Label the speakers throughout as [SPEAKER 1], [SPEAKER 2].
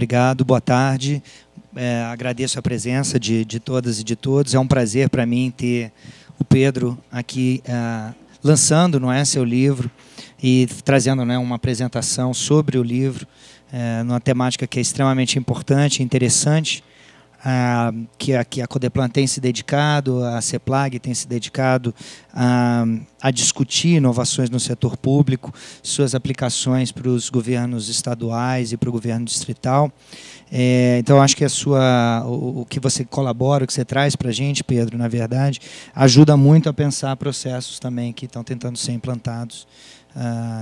[SPEAKER 1] obrigado, boa tarde. Agradeço a presença de todas e de todos. É um prazer para mim ter o Pedro aqui lançando, não é, seu livro e trazendo, né, uma apresentação sobre o livro, numa temática que é extremamente importante e interessante, que a Codeplan tem se dedicado, a CEPLAG tem se dedicado a discutir inovações no setor público, suas aplicações para os governos estaduais e para o governo distrital. Então, acho que o que você colabora, o que você traz para a gente, Pedro, na verdade, ajuda muito a pensar processos também que estão tentando ser implantados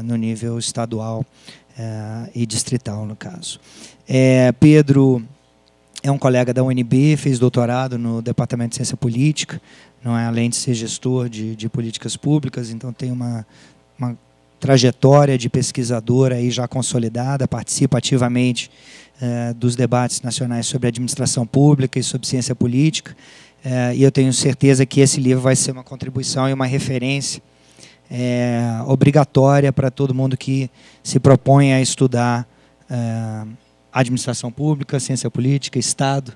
[SPEAKER 1] no nível estadual e distrital, no caso. Pedro é um colega da UNB, fez doutorado no Departamento de Ciência Política, não é, além de ser gestor de políticas públicas, então tem uma trajetória de pesquisador aí já consolidada, participa ativamente dos debates nacionais sobre administração pública e sobre ciência política, e eu tenho certeza que esse livro vai ser uma contribuição e uma referência obrigatória para todo mundo que se propõe a estudar administração pública, ciência política, Estado,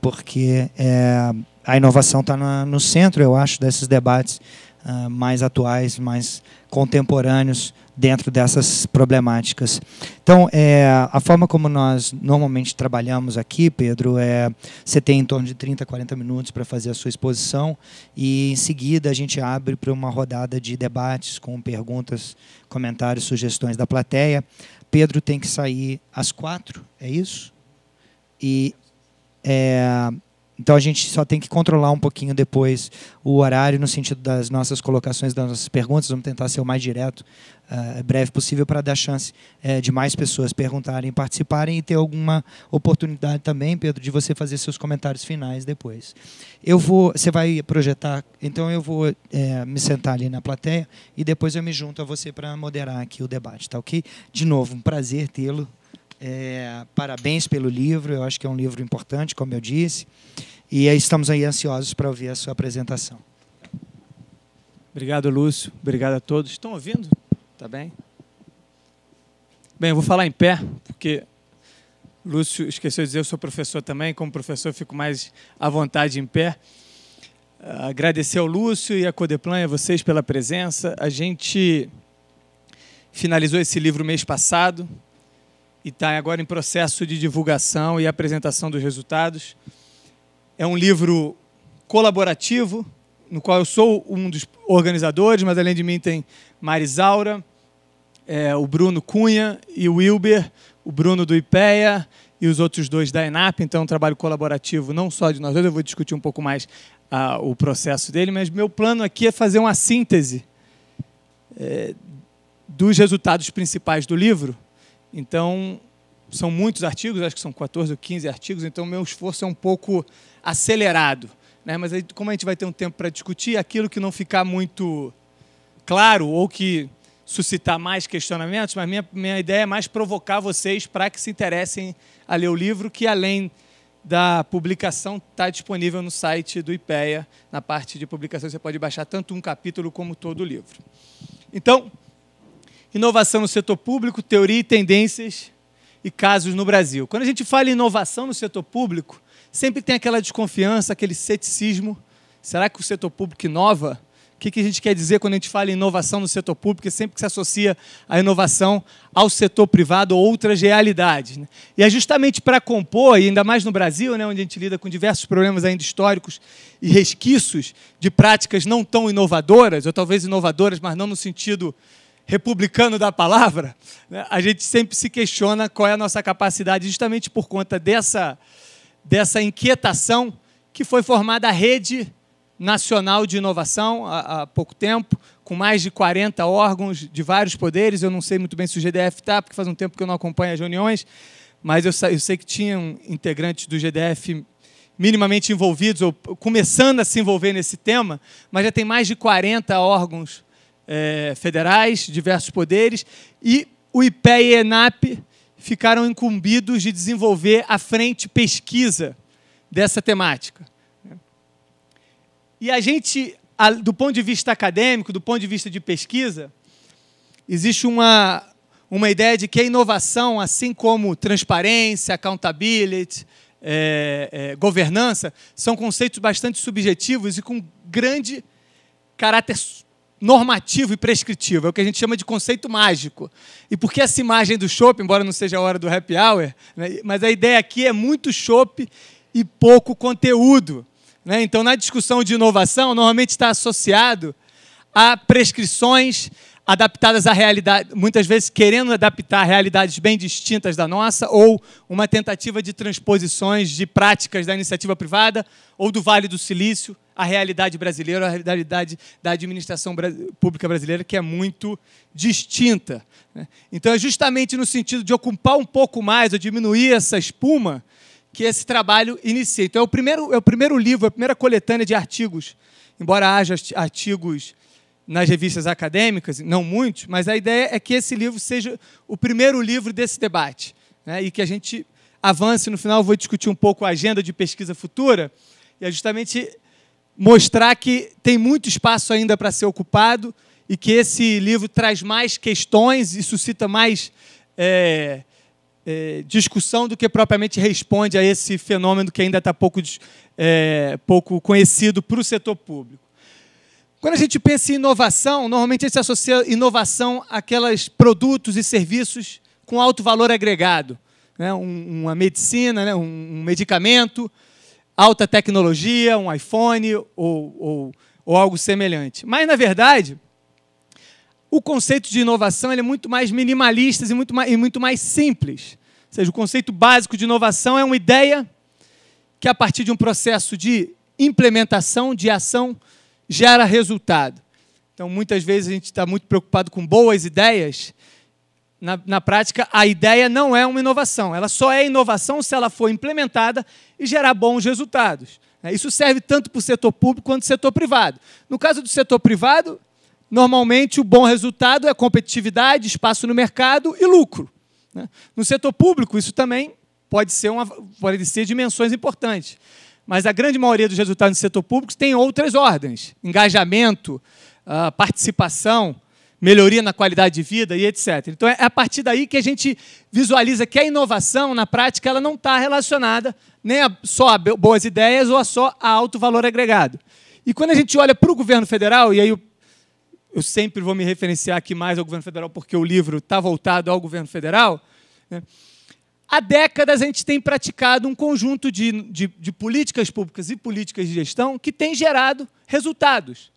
[SPEAKER 1] porque a inovação está no centro, eu acho, desses debates mais atuais, mais contemporâneos dentro dessas problemáticas. Então, a forma como nós normalmente trabalhamos aqui, Pedro, você tem em torno de 30, 40 minutos para fazer a sua exposição e, em seguida, a gente abre para uma rodada de debates com perguntas, comentários, sugestões da plateia. Pedro tem que sair às 4, é isso? Então, a gente só tem que controlar um pouquinho depois o horário, no sentido das nossas colocações, das nossas perguntas. Vamos tentar ser o mais direto, breve possível, para dar chance de mais pessoas perguntarem, participarem e ter alguma oportunidade também, Pedro, de você fazer seus comentários finais depois. Você vai projetar, então eu vou me sentar ali na plateia e depois eu me junto a você para moderar aqui o debate, tá ok? De novo, um prazer tê-lo. Parabéns pelo livro, eu acho que é um livro importante, como eu disse, e estamos aí ansiosos para ouvir a sua apresentação.
[SPEAKER 2] Obrigado, Lúcio. Obrigado a todos. Estão ouvindo? Tá bem? Bem, eu vou falar em pé, porque Lúcio esqueceu de dizer, eu sou professor também, como professor eu fico mais à vontade em pé. Agradecer ao Lúcio e à Codeplan e a vocês pela presença. A gente finalizou esse livro mês passado, e está agora em processo de divulgação e apresentação dos resultados. É um livro colaborativo, no qual eu sou um dos organizadores, mas além de mim tem Marisaura, o Bruno Cunha e o Wilber, o Bruno do IPEA e os outros dois da ENAP. Então, é um trabalho colaborativo não só de nós dois, eu vou discutir um pouco mais o processo dele, mas meu plano aqui é fazer uma síntese dos resultados principais do livro. Então, são muitos artigos, acho que são 14 ou 15 artigos, então meu esforço é um pouco acelerado, né? Mas aí, como a gente vai ter um tempo para discutir, aquilo que não ficar muito claro ou que suscitar mais questionamentos, mas minha ideia é mais provocar vocês para que se interessem a ler o livro, que além da publicação está disponível no site do IPEA, na parte de publicação você pode baixar tanto um capítulo como todo o livro. Então, inovação no setor público, teoria e tendências e casos no Brasil. Quando a gente fala em inovação no setor público, sempre tem aquela desconfiança, aquele ceticismo. Será que o setor público inova? O que a gente quer dizer quando a gente fala em inovação no setor público? É sempre que se associa a inovação ao setor privado ou outras realidades, né? E é justamente para compor, e ainda mais no Brasil, né, onde a gente lida com diversos problemas ainda históricos e resquícios de práticas não tão inovadoras, ou talvez inovadoras, mas não no sentido republicano da palavra, né? A gente sempre se questiona qual é a nossa capacidade, justamente por conta dessa inquietação que foi formada a Rede Nacional de Inovação há pouco tempo, com mais de 40 órgãos de vários poderes. Eu não sei muito bem se o GDF está, porque faz um tempo que eu não acompanho as reuniões, mas eu sei que tinham integrantes do GDF minimamente envolvidos, ou começando a se envolver nesse tema, mas já tem mais de 40 órgãos federais, diversos poderes, e o IPEA e a ENAP ficaram incumbidos de desenvolver a frente pesquisa dessa temática. E a gente, do ponto de vista acadêmico, do ponto de vista de pesquisa, existe uma uma ideia de que a inovação, assim como transparência, accountability, governança, são conceitos bastante subjetivos e com grande caráter normativo e prescritivo. É o que a gente chama de conceito mágico. E por que essa imagem do chopp, embora não seja a hora do happy hour, né, mas a ideia aqui é muito chopp e pouco conteúdo. Né? Então, na discussão de inovação, normalmente está associado a prescrições adaptadas à realidade, muitas vezes querendo adaptar realidades bem distintas da nossa, ou uma tentativa de transposições de práticas da iniciativa privada ou do Vale do Silício à realidade brasileira, à realidade da administração pública brasileira, que é muito distinta. Né? Então, é justamente no sentido de ocupar um pouco mais, ou diminuir essa espuma, que esse trabalho inicia. Então, é o primeiro livro, a primeira coletânea de artigos, embora haja artigos nas revistas acadêmicas, não muitos, mas a ideia é que esse livro seja o primeiro livro desse debate, né? E que a gente avance. No final, eu vou discutir um pouco a agenda de pesquisa futura, e é justamente mostrar que tem muito espaço ainda para ser ocupado e que esse livro traz mais questões e suscita mais discussão do que propriamente responde a esse fenômeno que ainda está pouco conhecido para o setor público. Quando a gente pensa em inovação, normalmente a gente associa inovação àqueles produtos e serviços com alto valor agregado. Né? Uma medicina, né? Um medicamento, alta tecnologia, um iPhone ou algo semelhante. Mas, na verdade, o conceito de inovação ele é muito mais minimalista e muito mais simples. Ou seja, o conceito básico de inovação é uma ideia que, a partir de um processo de implementação, de ação, gera resultado. Então, muitas vezes, a gente está muito preocupado com boas ideias. Na prática, a ideia não é uma inovação. Ela só é inovação se ela for implementada e gerar bons resultados. Isso serve tanto para o setor público quanto para o setor privado. No caso do setor privado, normalmente o bom resultado é competitividade, espaço no mercado e lucro. No setor público, isso também pode ser dimensões importantes. Mas a grande maioria dos resultados do setor público tem outras ordens. Engajamento, participação, melhoria na qualidade de vida e etc. Então, é a partir daí que a gente visualiza que a inovação, na prática, ela não está relacionada nem só a boas ideias ou só a alto valor agregado. E quando a gente olha para o governo federal, e aí eu sempre vou me referenciar aqui mais ao governo federal, porque o livro está voltado ao governo federal, né? Há décadas a gente tem praticado um conjunto de políticas públicas e políticas de gestão que tem gerado resultados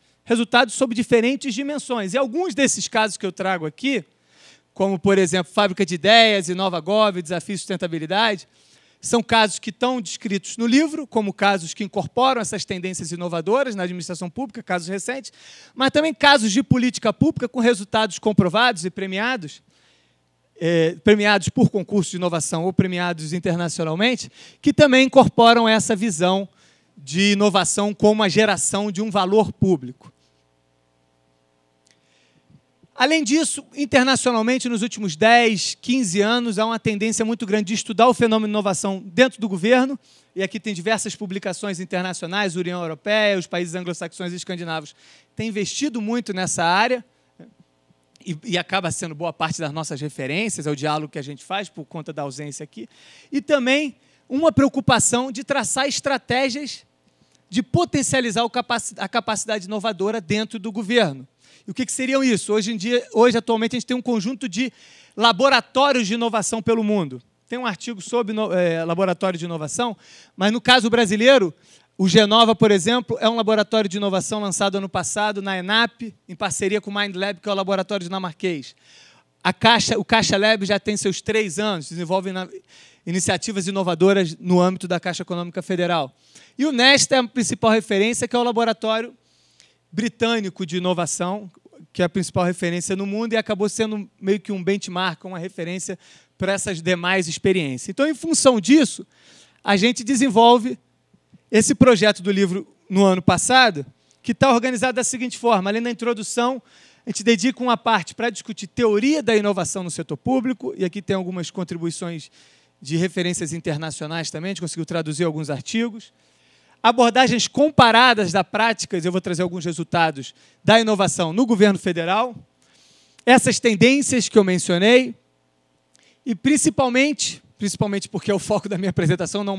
[SPEAKER 2] sob diferentes dimensões. E alguns desses casos que eu trago aqui, como, por exemplo, Fábrica de Ideias, InovaGov, Desafio de Sustentabilidade, são casos que estão descritos no livro, como casos que incorporam essas tendências inovadoras na administração pública, casos recentes, mas também casos de política pública com resultados comprovados e premiados por concurso de inovação ou premiados internacionalmente, que também incorporam essa visão de inovação como a geração de um valor público. Além disso, internacionalmente, nos últimos 10, 15 anos, há uma tendência muito grande de estudar o fenômeno de inovação dentro do governo, e aqui tem diversas publicações internacionais, a União Europeia, os países anglo-saxões e escandinavos têm investido muito nessa área, e acaba sendo boa parte das nossas referências, é o diálogo que a gente faz por conta da ausência aqui, e também uma preocupação de traçar estratégias de potencializar a capacidade inovadora dentro do governo. E o que seriam isso? Hoje, atualmente, a gente tem um conjunto de laboratórios de inovação pelo mundo. Tem um artigo sobre laboratório de inovação, mas no caso brasileiro, o Genova, por exemplo, é um laboratório de inovação lançado ano passado na ENAP, em parceria com o MindLab, que é o laboratório dinamarquês. O Caixa Lab já tem seus 3 anos, desenvolve iniciativas inovadoras no âmbito da Caixa Econômica Federal. E o Nesta é a principal referência, que é o laboratório britânico de inovação, que é a principal referência no mundo e acabou sendo meio que um benchmark, uma referência para essas demais experiências. Então, em função disso, a gente desenvolve esse projeto do livro no ano passado, que está organizado da seguinte forma: além da introdução, a gente dedica uma parte para discutir teoria da inovação no setor público, e aqui tem algumas contribuições de referências internacionais também, a gente conseguiu traduzir alguns artigos. Abordagens comparadas da práticas, eu vou trazer alguns resultados da inovação no governo federal. Essas tendências que eu mencionei, e principalmente porque é o foco da minha apresentação, não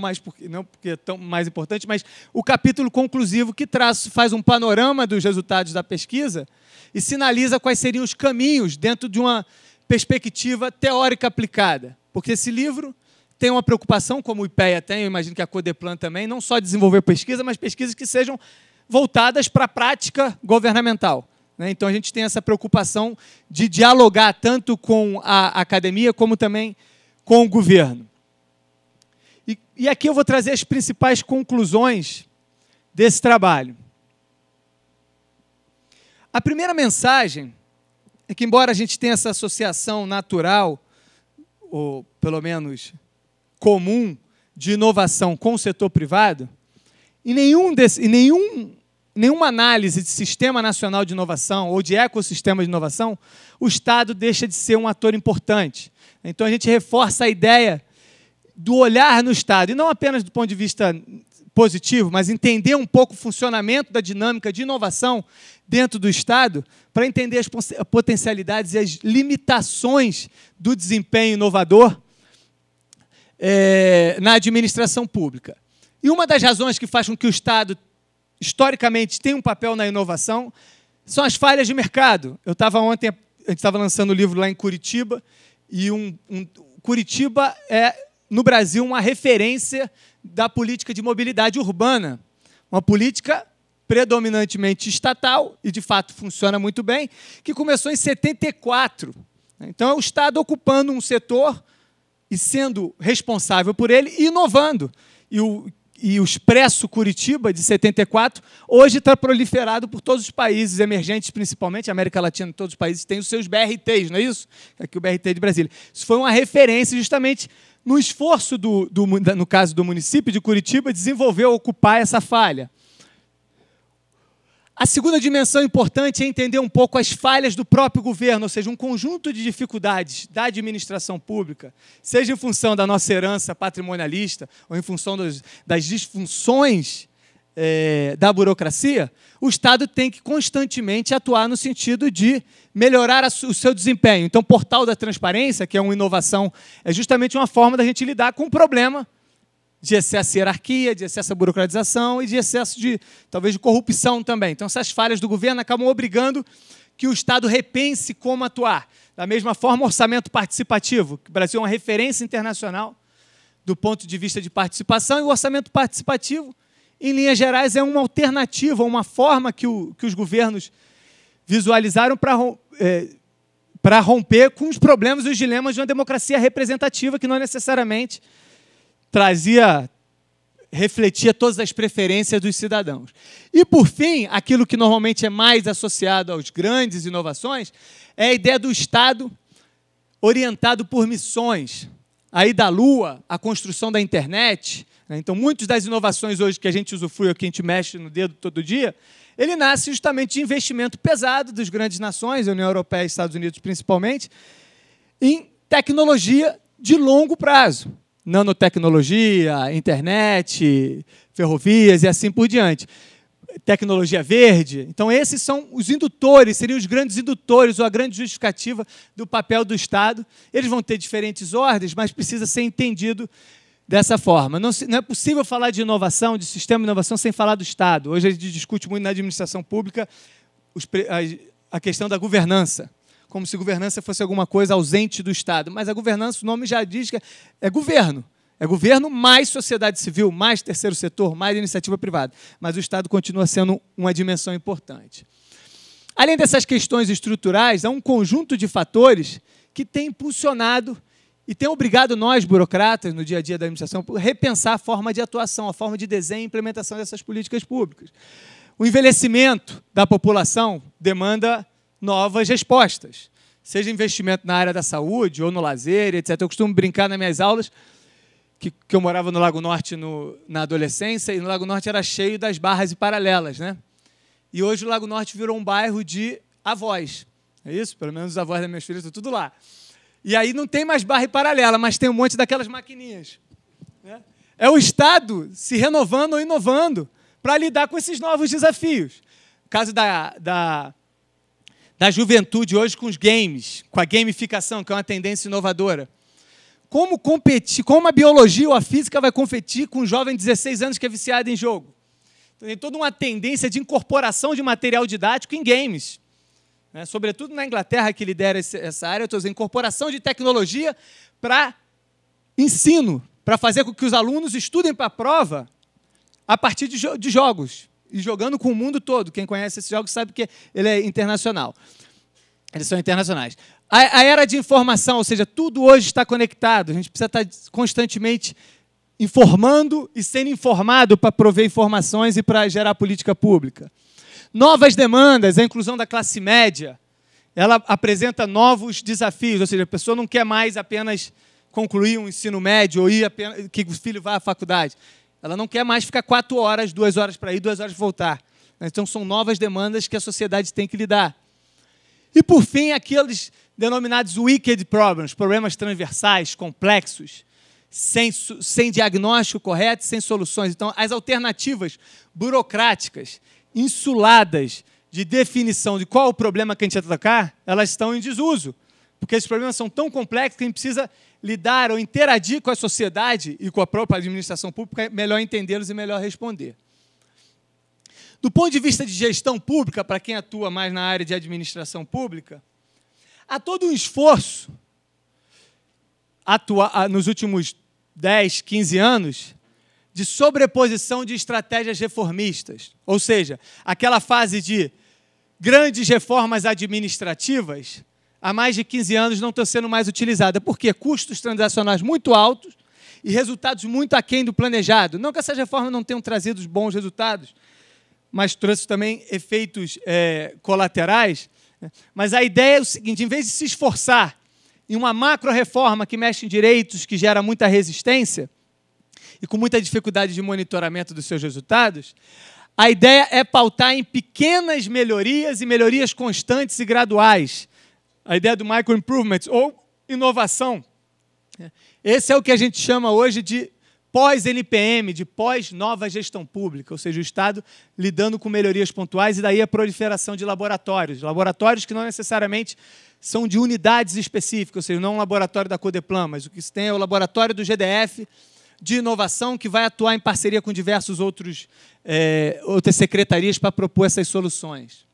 [SPEAKER 2] porque é tão mais importante, mas o capítulo conclusivo que faz um panorama dos resultados da pesquisa e sinaliza quais seriam os caminhos dentro de uma perspectiva teórica aplicada. Porque esse livro tem uma preocupação, como o IPEA tem, eu imagino que a Codeplan também, não só desenvolver pesquisa, mas pesquisas que sejam voltadas para a prática governamental. Então, a gente tem essa preocupação de dialogar tanto com a academia como também com o governo. E aqui eu vou trazer as principais conclusões desse trabalho. A primeira mensagem é que, embora a gente tenha essa associação natural, ou pelo menos comum, de inovação com o setor privado, em nenhuma análise de sistema nacional de inovação ou de ecossistema de inovação, o Estado deixa de ser um ator importante. Então, a gente reforça a ideia do olhar no Estado, e não apenas do ponto de vista positivo, mas entender um pouco o funcionamento da dinâmica de inovação dentro do Estado, para entender as potencialidades e as limitações do desempenho inovador na administração pública. E uma das razões que faz com que o Estado, historicamente, tenha um papel na inovação são as falhas de mercado. Ontem, a gente estava lançando o livro lá em Curitiba, e Curitiba é, no Brasil, uma referência da política de mobilidade urbana. Uma política predominantemente estatal, e de fato funciona muito bem, que começou em 74. Então, é o Estado ocupando um setor e sendo responsável por ele e inovando. E o Expresso Curitiba, de 74, hoje está proliferado por todos os países emergentes, principalmente, a América Latina, todos os países têm os seus BRTs, não é isso? Aqui o BRT de Brasília. Isso foi uma referência justamente no esforço, no caso do município de Curitiba, desenvolver ou ocupar essa falha. A segunda dimensão importante é entender um pouco as falhas do próprio governo, ou seja, um conjunto de dificuldades da administração pública, seja em função da nossa herança patrimonialista ou em função das disfunções da burocracia. O Estado tem que constantemente atuar no sentido de melhorar o seu desempenho. Então, o Portal da Transparência, que é uma inovação, é justamente uma forma da gente lidar com o problema de excesso de hierarquia, de excesso de burocratização e de excesso talvez, de corrupção também. Então, essas falhas do governo acabam obrigando que o Estado repense como atuar. Da mesma forma, o orçamento participativo. O Brasil é uma referência internacional do ponto de vista de participação, e o orçamento participativo, em linhas gerais, é uma alternativa, uma forma que os governos visualizaram para romper com os problemas e os dilemas de uma democracia representativa que não necessariamente refletia todas as preferências dos cidadãos. E, por fim, aquilo que normalmente é mais associado às grandes inovações é a ideia do Estado orientado por missões. Aí da Lua, a construção da internet. Então, muitas das inovações hoje que a gente usufrui, que a gente mexe no dedo todo dia, ele nasce justamente de investimento pesado das grandes nações, a União Europeia e Estados Unidos principalmente, em tecnologia de longo prazo. Nanotecnologia, internet, ferrovias e assim por diante. Tecnologia verde. Então, esses são os indutores, seriam os grandes indutores ou a grande justificativa do papel do Estado. Eles vão ter diferentes ordens, mas precisa ser entendido dessa forma. Não é possível falar de inovação, de sistema de inovação, sem falar do Estado. Hoje a gente discute muito na administração pública a questão da governança, como se governança fosse alguma coisa ausente do Estado. Mas a governança, o nome já diz que é governo. É governo mais sociedade civil, mais terceiro setor, mais iniciativa privada. Mas o Estado continua sendo uma dimensão importante. Além dessas questões estruturais, há um conjunto de fatores que tem impulsionado e tem obrigado nós, burocratas, no dia a dia da administração, a repensar a forma de atuação, a forma de desenho e implementação dessas políticas públicas. O envelhecimento da população demanda novas respostas, seja investimento na área da saúde ou no lazer, etc. Eu costumo brincar nas minhas aulas que eu morava no Lago Norte na adolescência, e no Lago Norte era cheio das barras e paralelas, né? E hoje o Lago Norte virou um bairro de avós. É isso? Pelo menos os avós das minhas filhas estão tudo lá. E aí não tem mais barra e paralela, mas tem um monte daquelas maquininhas. Né? É o Estado se renovando ou inovando para lidar com esses novos desafios. O caso da juventude hoje com os games, com a gamificação, que é uma tendência inovadora. como competir, como a biologia ou a física vai competir com um jovem de 16 anos que é viciado em jogo. Então, tem toda uma tendência de incorporação de material didático em games. Né? Sobretudo na Inglaterra, que lidera essa área, estou dizendo, incorporação de tecnologia para ensino, para fazer com que os alunos estudem para a prova a partir de jogos, e jogando com o mundo todo. Quem conhece esses jogos sabe que ele é internacional. Eles são internacionais. A era de informação, ou seja, tudo hoje está conectado. A gente precisa estar constantemente informando e sendo informado para prover informações e para gerar política pública. Novas demandas, a inclusão da classe média, ela apresenta novos desafios, ou seja, a pessoa não quer mais apenas concluir um ensino médio ou que o filho vá à faculdade. Ela não quer mais ficar 4 horas, 2 horas para ir, 2 horas para voltar. Então, são novas demandas que a sociedade tem que lidar. E, por fim, aqueles denominados wicked problems, problemas transversais, complexos, sem diagnóstico correto, sem soluções. Então, as alternativas burocráticas, insuladas, de definição de qual o problema que a gente vai atacar, elas estão em desuso. Porque esses problemas são tão complexos que a gente precisa lidar ou interagir com a sociedade e com a própria administração pública, melhor entendê-los e melhor responder. Do ponto de vista de gestão pública, para quem atua mais na área de administração pública, há todo um esforço nos últimos 10, 15 anos de sobreposição de estratégias reformistas. Ou seja, aquela fase de grandes reformas administrativas, há mais de 15 anos não estão sendo mais utilizada. Por quê? Custos transacionais muito altos e resultados muito aquém do planejado. Não que essas reformas não tenham trazido bons resultados, mas trouxe também efeitos colaterais. Mas a ideia é o seguinte: em vez de se esforçar em uma macro-reforma que mexe em direitos, que gera muita resistência e com muita dificuldade de monitoramento dos seus resultados, a ideia é pautar em pequenas melhorias e melhorias constantes e graduais. A ideia do micro-improvement ou inovação. Esse é o que a gente chama hoje de pós-NPM, de pós-nova gestão pública, ou seja, o Estado lidando com melhorias pontuais e daí a proliferação de laboratórios. Laboratórios que não necessariamente são de unidades específicas, ou seja, não um laboratório da Codeplan, mas o que se tem é o laboratório do GDF de inovação que vai atuar em parceria com diversos outras secretarias para propor essas soluções.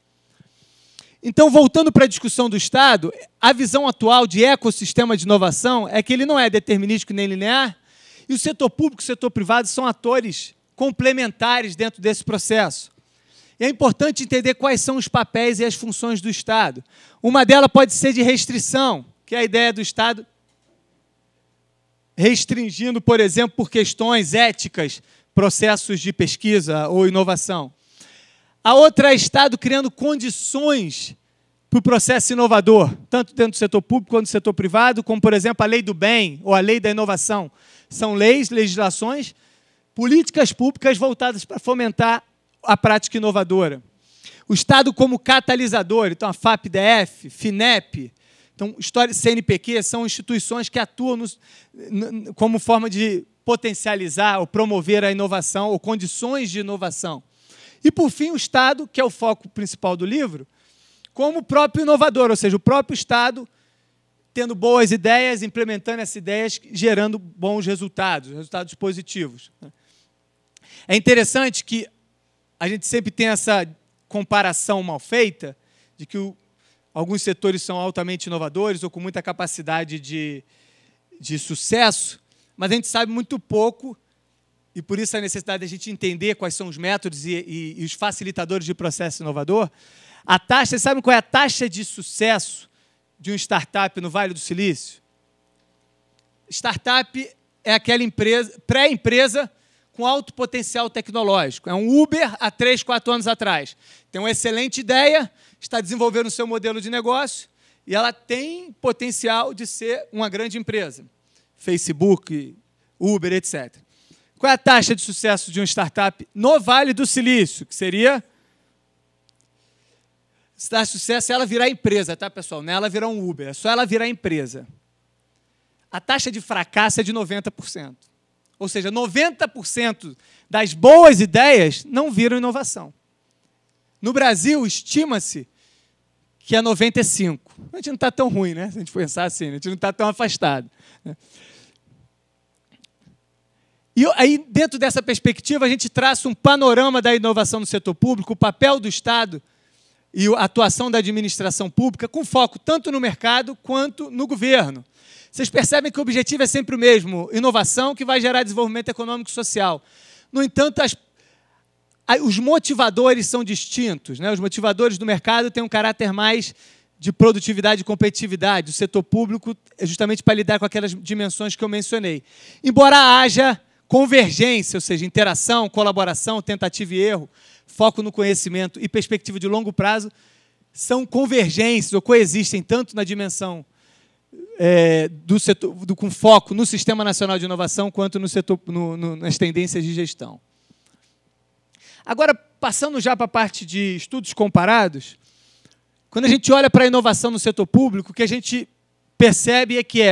[SPEAKER 2] Então, voltando para a discussão do Estado, a visão atual de ecossistema de inovação é que ele não é determinístico nem linear, e o setor público e o setor privado são atores complementares dentro desse processo. E é importante entender quais são os papéis e as funções do Estado. Uma delas pode ser de restrição, que é a ideia do Estado restringindo, por exemplo, por questões éticas, processos de pesquisa ou inovação. A outra é o Estado criando condições para o processo inovador, tanto dentro do setor público quanto do setor privado, como, por exemplo, a lei do bem ou a lei da inovação. São leis, legislações, políticas públicas voltadas para fomentar a prática inovadora. O Estado como catalisador, então a FAPDF, FINEP, então, CNPq são instituições que atuam como forma de potencializar ou promover a inovação ou condições de inovação. E, por fim, o Estado, que é o foco principal do livro, como o próprio inovador, ou seja, o próprio Estado tendo boas ideias, implementando essas ideias, gerando bons resultados, resultados positivos. É interessante que a gente sempre tem essa comparação mal feita de que alguns setores são altamente inovadores ou com muita capacidade de sucesso, mas a gente sabe muito pouco, e por isso a necessidade de a gente entender quais são os métodos e os facilitadores de processo inovador. A taxa, vocês sabem qual é a taxa de sucesso de uma startup no Vale do Silício? Startup é aquela empresa, pré-empresa com alto potencial tecnológico. É um Uber há 3, 4 anos atrás. Tem uma excelente ideia, está desenvolvendo o seu modelo de negócio e ela tem potencial de ser uma grande empresa. Facebook, Uber, etc. Qual é a taxa de sucesso de uma startup no Vale do Silício? Que seria... Se dá sucesso, ela virar empresa, tá, pessoal? Não é ela virar um Uber, é só ela virar empresa. A taxa de fracasso é de 90%. Ou seja, 90% das boas ideias não viram inovação. No Brasil, estima-se que é 95%. A gente não está tão ruim, né? Se a gente pensar assim, a gente não está tão afastado. E aí, dentro dessa perspectiva, a gente traça um panorama da inovação no setor público, o papel do Estado e a atuação da administração pública, com foco tanto no mercado quanto no governo. Vocês percebem que o objetivo é sempre o mesmo, inovação que vai gerar desenvolvimento econômico e social. No entanto, os motivadores são distintos, né? Os motivadores do mercado têm um caráter mais de produtividade e competitividade. O setor público é justamente para lidar com aquelas dimensões que eu mencionei. Embora haja convergência, ou seja, interação, colaboração, tentativa e erro, foco no conhecimento e perspectiva de longo prazo, são convergências ou coexistem tanto na dimensão do setor, com foco no Sistema Nacional de Inovação, quanto no setor, nas tendências de gestão. Agora, passando já para a parte de estudos comparados, quando a gente olha para a inovação no setor público, o que a gente percebe é que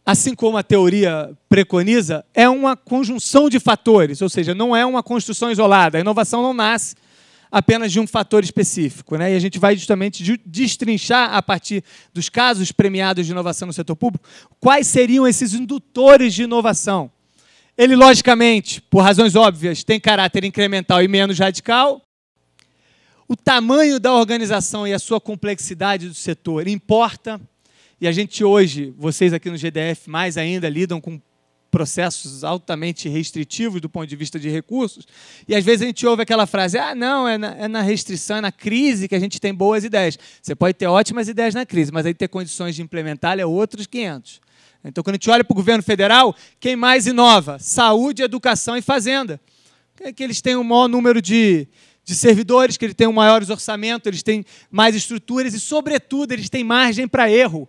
[SPEAKER 2] assim como a teoria preconiza, é uma conjunção de fatores, ou seja, não é uma construção isolada. A inovação não nasce apenas de um fator específico, né? E a gente vai justamente destrinchar, a partir dos casos premiados de inovação no setor público, quais seriam esses indutores de inovação. Ele, logicamente, por razões óbvias, tem caráter incremental e menos radical. O tamanho da organização e a sua complexidade do setor importa. E a gente hoje, vocês aqui no GDF, mais ainda, lidam com processos altamente restritivos do ponto de vista de recursos. E às vezes a gente ouve aquela frase, não, é na restrição, é na crise que a gente tem boas ideias. Você pode ter ótimas ideias na crise, mas aí ter condições de implementar é outros 500. Então, quando a gente olha para o governo federal, quem mais inova? Saúde, educação e fazenda. Que eles têm um maior número de servidores, que eles têm um maiores orçamentos, eles têm mais estruturas e, sobretudo, eles têm margem para erro.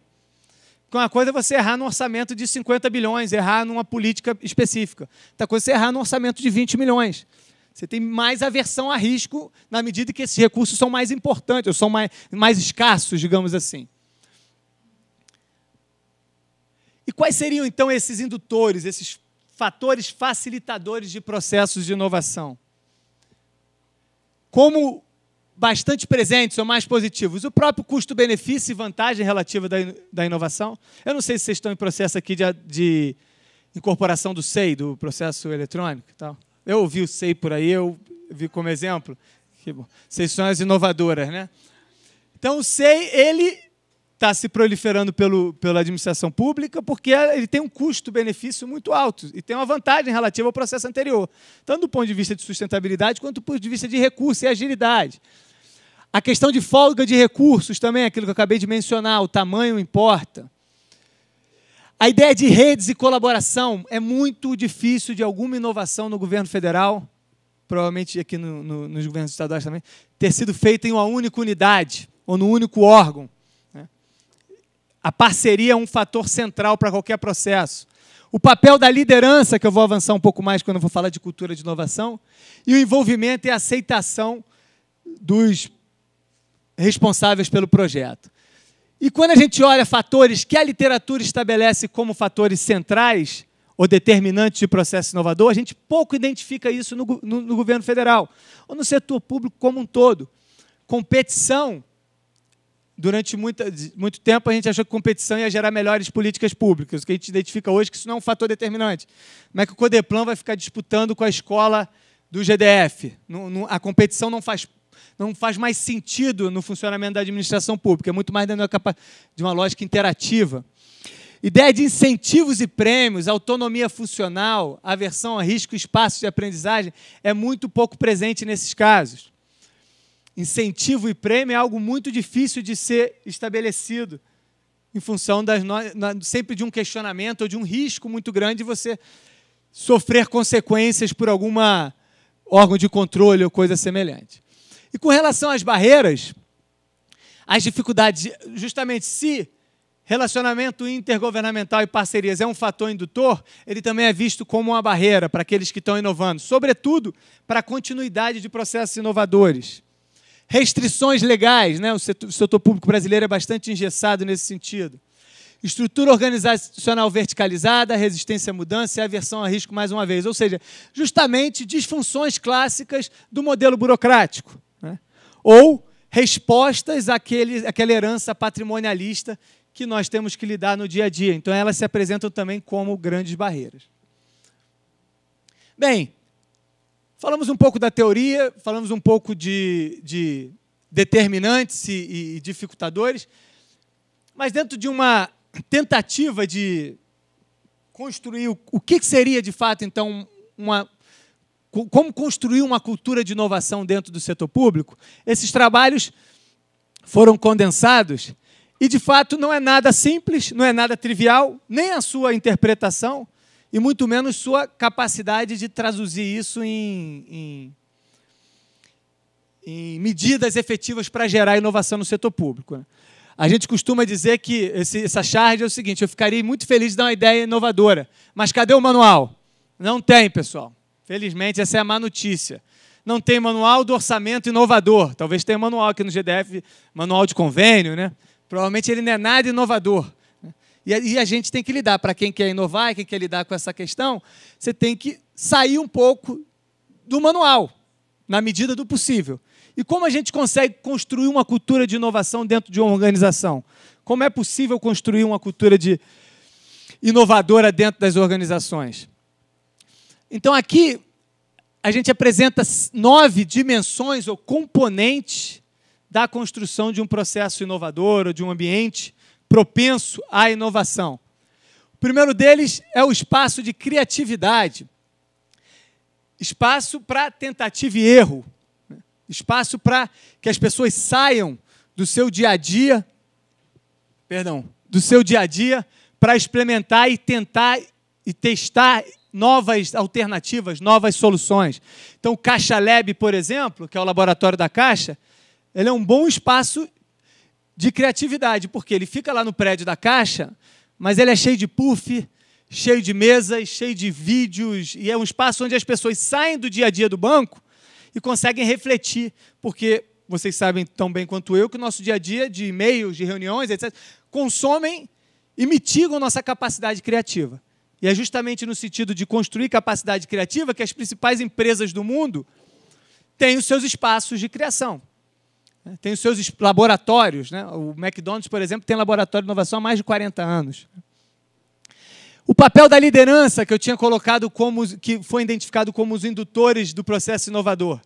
[SPEAKER 2] Uma coisa é você errar num orçamento de 50 bilhões, errar numa política específica. Outra coisa é você errar num orçamento de 20 milhões. Você tem mais aversão a risco na medida que esses recursos são mais importantes, ou são mais escassos, digamos assim. E quais seriam, então, esses indutores, esses fatores facilitadores de processos de inovação? Como bastante presentes ou mais positivos, o próprio custo-benefício e vantagem relativa da inovação. Eu não sei se vocês estão em processo aqui de incorporação do SEI, do processo eletrônico e tal. Eu ouvi o SEI por aí, eu vi como exemplo. Vocês são as inovadoras, né? Então, o SEI, ele está se proliferando pela administração pública porque ele tem um custo-benefício muito alto e tem uma vantagem relativa ao processo anterior, tanto do ponto de vista de sustentabilidade quanto do ponto de vista de recurso e agilidade. A questão de folga de recursos também, aquilo que eu acabei de mencionar, o tamanho importa. A ideia de redes e colaboração é muito difícil de alguma inovação no governo federal, provavelmente aqui nos governos estaduais também, ter sido feita em uma única unidade ou num único órgão. A parceria é um fator central para qualquer processo. O papel da liderança, que eu vou avançar um pouco mais quando eu vou falar de cultura de inovação, e o envolvimento e a aceitação dos responsáveis pelo projeto. E quando a gente olha fatores que a literatura estabelece como fatores centrais ou determinantes de processo inovador, a gente pouco identifica isso no governo federal, ou no setor público como um todo. Competição. Durante muito tempo, a gente achou que competição ia gerar melhores políticas públicas. O que a gente identifica hoje é que isso não é um fator determinante. Como é que o Codeplan vai ficar disputando com a escola do GDF? A competição não faz mais sentido no funcionamento da administração pública. É muito mais dentro de uma lógica interativa. Ideia de incentivos e prêmios, autonomia funcional, aversão a risco, espaços de aprendizagem, é muito pouco presente nesses casos. Incentivo e prêmio é algo muito difícil de ser estabelecido em função sempre de um questionamento ou de um risco muito grande de você sofrer consequências por algum órgão de controle ou coisa semelhante. E com relação às barreiras, as dificuldades, justamente se relacionamento intergovernamental e parcerias é um fator indutor, ele também é visto como uma barreira para aqueles que estão inovando, sobretudo para a continuidade de processos inovadores. Restrições legais, né? O setor público brasileiro é bastante engessado nesse sentido. Estrutura organizacional verticalizada, resistência à mudança e aversão a risco, mais uma vez. Ou seja, justamente disfunções clássicas do modelo burocrático, né? Ou respostas àquela herança patrimonialista que nós temos que lidar no dia a dia. Então, elas se apresentam também como grandes barreiras. Bem, falamos um pouco da teoria, falamos um pouco de determinantes e dificultadores, mas dentro de uma tentativa de construir o que seria, de fato, então, como construir uma cultura de inovação dentro do setor público, esses trabalhos foram condensados e, de fato, não é nada simples, não é nada trivial, nem a sua interpretação e muito menos sua capacidade de traduzir isso em medidas efetivas para gerar inovação no setor público, né? A gente costuma dizer que essa charge é o seguinte: eu ficaria muito feliz de dar uma ideia inovadora, mas cadê o manual? Não tem, pessoal. Felizmente, essa é a má notícia. Não tem manual do orçamento inovador. Talvez tenha manual aqui no GDF, manual de convênio, né? Provavelmente ele não é nada inovador. E a gente tem que lidar. Para quem quer inovar e quem quer lidar com essa questão, você tem que sair um pouco do manual, na medida do possível. E como a gente consegue construir uma cultura de inovação dentro de uma organização? Como é possível construir uma cultura inovadora dentro das organizações? Então, aqui, a gente apresenta 9 dimensões ou componentes da construção de um processo inovador ou de um ambiente propenso à inovação. O primeiro deles é o espaço de criatividade, espaço para tentativa e erro, espaço para que as pessoas saiam do seu dia a dia, para experimentar e tentar e testar novas alternativas, novas soluções. Então, o Caixa Lab, por exemplo, que é o laboratório da Caixa, ele é um bom espaço de criatividade, porque ele fica lá no prédio da Caixa, mas ele é cheio de puff, cheio de mesas, cheio de vídeos, e é um espaço onde as pessoas saem do dia a dia do banco e conseguem refletir, porque vocês sabem tão bem quanto eu que o nosso dia a dia de e-mails, de reuniões, etc., consomem e mitigam nossa capacidade criativa. E é justamente no sentido de construir capacidade criativa que as principais empresas do mundo têm os seus espaços de criação. Tem os seus laboratórios, né? O McDonald's, por exemplo, tem laboratório de inovação há mais de 40 anos. O papel da liderança, que eu tinha colocado que foi identificado como os indutores do processo inovador.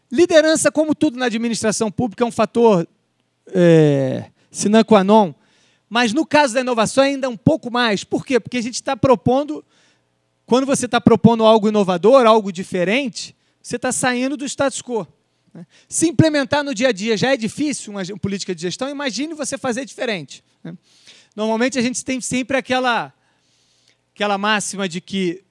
[SPEAKER 2] Liderança, como tudo na administração pública, é um fator sine qua non, mas no caso da inovação ainda um pouco mais. Por quê? Porque a gente está propondo, quando você está propondo algo inovador, algo diferente, você está saindo do status quo. Se implementar no dia a dia já é difícil uma política de gestão, imagine você fazer diferente. Normalmente a gente tem sempre aquela máxima de que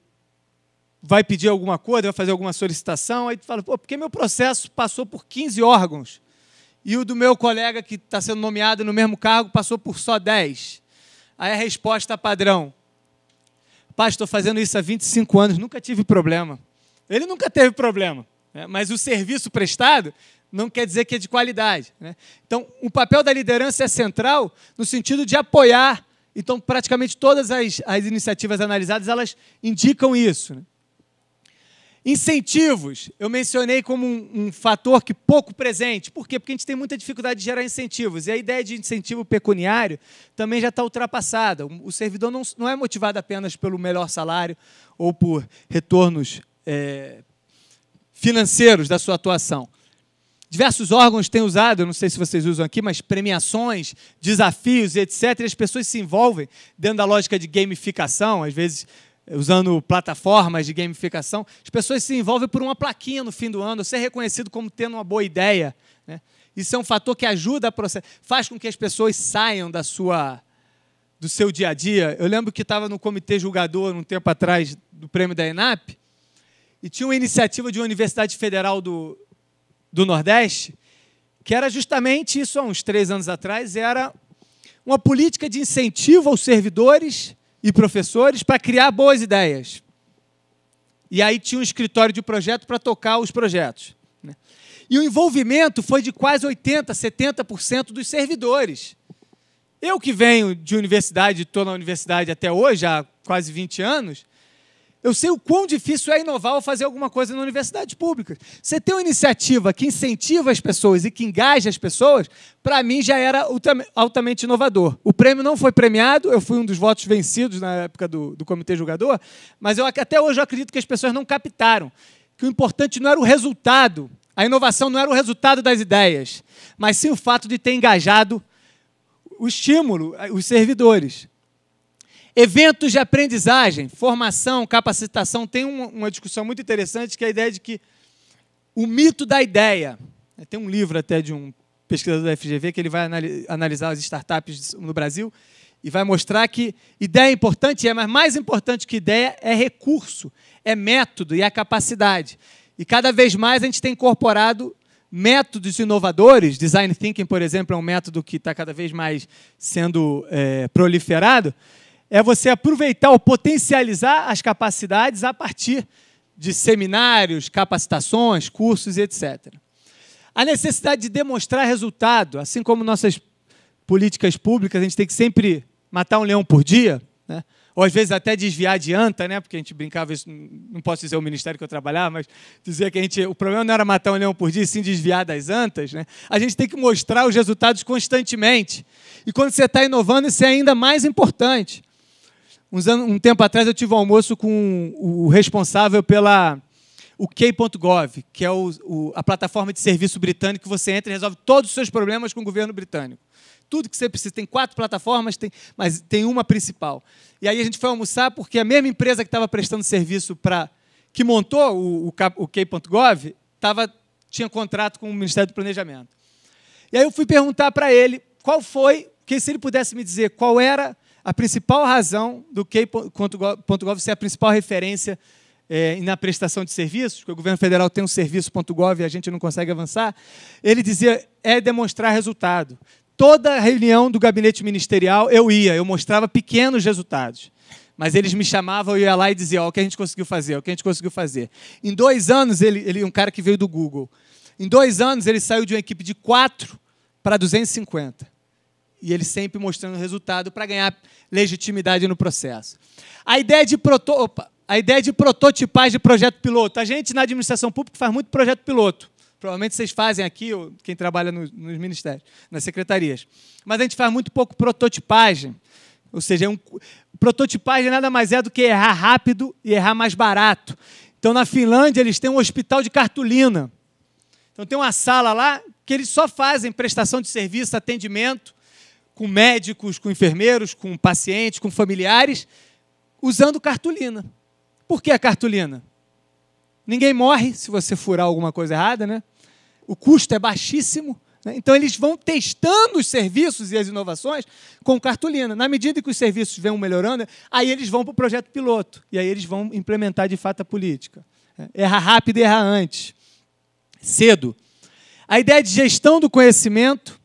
[SPEAKER 2] vai pedir alguma coisa, vai fazer alguma solicitação, aí tu fala, porque meu processo passou por 15 órgãos e o do meu colega que está sendo nomeado no mesmo cargo passou por só 10. Aí a resposta padrão: pai, estou fazendo isso há 25 anos, nunca tive problema. Ele nunca teve problema, né? Mas o serviço prestado não quer dizer que é de qualidade, né? Então, o papel da liderança é central no sentido de apoiar. Então, praticamente todas as iniciativas analisadas, elas indicam isso, né? Incentivos, eu mencionei como um fator que pouco presente. Por quê? Porque a gente tem muita dificuldade de gerar incentivos. E a ideia de incentivo pecuniário também já está ultrapassada. O servidor não é motivado apenas pelo melhor salário ou por retornos financeiros da sua atuação. Diversos órgãos têm usado, eu não sei se vocês usam aqui, mas premiações, desafios, etc. E as pessoas se envolvem dentro da lógica de gamificação, às vezes usando plataformas de gamificação. As pessoas se envolvem por uma plaquinha no fim do ano, ser reconhecido como tendo uma boa ideia, né? Isso é um fator que ajuda a processar, faz com que as pessoas saiam do seu dia a dia. Eu lembro que estava no comitê julgador, um tempo atrás, do prêmio da ENAP, e tinha uma iniciativa de uma universidade federal do Nordeste, que era justamente isso, há uns 3 anos atrás, era uma política de incentivo aos servidores e professores para criar boas ideias. E aí tinha um escritório de projeto para tocar os projetos, né? E o envolvimento foi de quase 80%, 70% dos servidores. Eu que venho de universidade, estou na universidade até hoje, há quase 20 anos, Eu sei o quão difícil é inovar ou fazer alguma coisa na universidade pública. Você tem uma iniciativa que incentiva as pessoas e que engaja as pessoas, para mim já era altamente inovador. O prêmio não foi premiado, eu fui um dos votos vencidos na época do comitê julgador, mas até hoje eu acredito que as pessoas não captaram que o importante não era o resultado, a inovação não era o resultado das ideias, mas sim o fato de ter engajado o estímulo, os servidores. Eventos de aprendizagem, formação, capacitação, tem uma discussão muito interessante, que é a ideia de que o mito da ideia. Tem um livro até de um pesquisador da FGV que ele vai analisar as startups no Brasil e vai mostrar que ideia é importante, mas mais importante que ideia é recurso, é método e a capacidade. E cada vez mais a gente tem incorporado métodos inovadores. Design Thinking, por exemplo, é um método que está cada vez mais sendo proliferado. É você aproveitar ou potencializar as capacidades a partir de seminários, capacitações, cursos, etc. A necessidade de demonstrar resultado, assim como nossas políticas públicas, a gente tem que sempre matar um leão por dia, né? Ou às vezes até desviar de anta, né? Porque a gente brincava, isso, não posso dizer o ministério que eu trabalhava, mas dizia que o problema não era matar um leão por dia, sim desviar das antas, né? A gente tem que mostrar os resultados constantemente. E quando você está inovando, isso é ainda mais importante. Um tempo atrás eu tive um almoço com o responsável pela UK.gov, que é a plataforma de serviço britânico que você entra e resolve todos os seus problemas com o governo britânico. Tudo que você precisa. Tem 4 plataformas, mas tem uma principal. E aí a gente foi almoçar porque a mesma empresa que estava prestando serviço que montou o UK.gov tinha contrato com o Ministério do Planejamento. E aí eu fui perguntar para ele se ele pudesse me dizer qual era a principal razão do UK.gov ser a principal referência na prestação de serviços, porque o governo federal tem um serviço.gov e a gente não consegue avançar. Ele dizia, demonstrar resultado. Toda reunião do gabinete ministerial eu mostrava pequenos resultados. Mas eles me chamavam, eu ia lá e dizia, o que a gente conseguiu fazer, o que a gente conseguiu fazer. Em 2 anos, ele um cara que veio do Google, em 2 anos ele saiu de uma equipe de 4 para 250. E ele sempre mostrando resultado para ganhar legitimidade no processo. A ideia de prototipagem de projeto piloto. A gente, na administração pública, faz muito projeto piloto. Provavelmente vocês fazem aqui, ou quem trabalha nos ministérios, nas secretarias. Mas a gente faz muito pouco prototipagem. Ou seja, prototipagem nada mais é do que errar rápido e errar mais barato. Então, na Finlândia, eles têm um hospital de cartolina. Então, tem uma sala lá que eles só fazem prestação de serviço, atendimento, com médicos, com enfermeiros, com pacientes, com familiares, usando cartolina. Por que a cartolina? Ninguém morre se você furar alguma coisa errada, né? O custo é baixíssimo, né? Então, eles vão testando os serviços e as inovações com cartolina. Na medida que os serviços vão melhorando, aí eles vão para o projeto piloto. E aí eles vão implementar, de fato, a política. Errar rápido e errar antes. Cedo. A ideia de gestão do conhecimento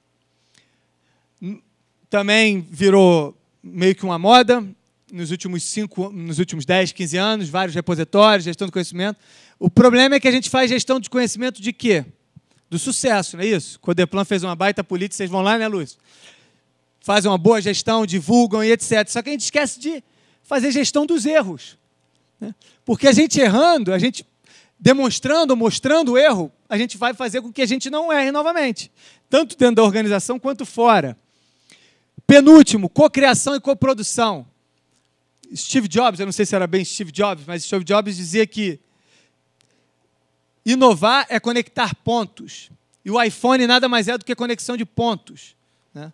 [SPEAKER 2] também virou meio que uma moda. Nos últimos 10, 15 anos, vários repositórios, gestão do conhecimento. O problema é que a gente faz gestão de conhecimento de quê? Do sucesso, não é isso? O Codeplan fez uma baita política, vocês vão lá, né, Lúcio? Fazem uma boa gestão, divulgam e etc. Só que a gente esquece de fazer gestão dos erros, né? Porque a gente errando, a gente demonstrando, mostrando o erro, a gente vai fazer com que a gente não erre novamente, tanto dentro da organização quanto fora. Penúltimo, cocriação e coprodução. Steve Jobs, eu não sei se era bem Steve Jobs, mas Steve Jobs dizia que inovar é conectar pontos. E o iPhone nada mais é do que conexão de pontos, né?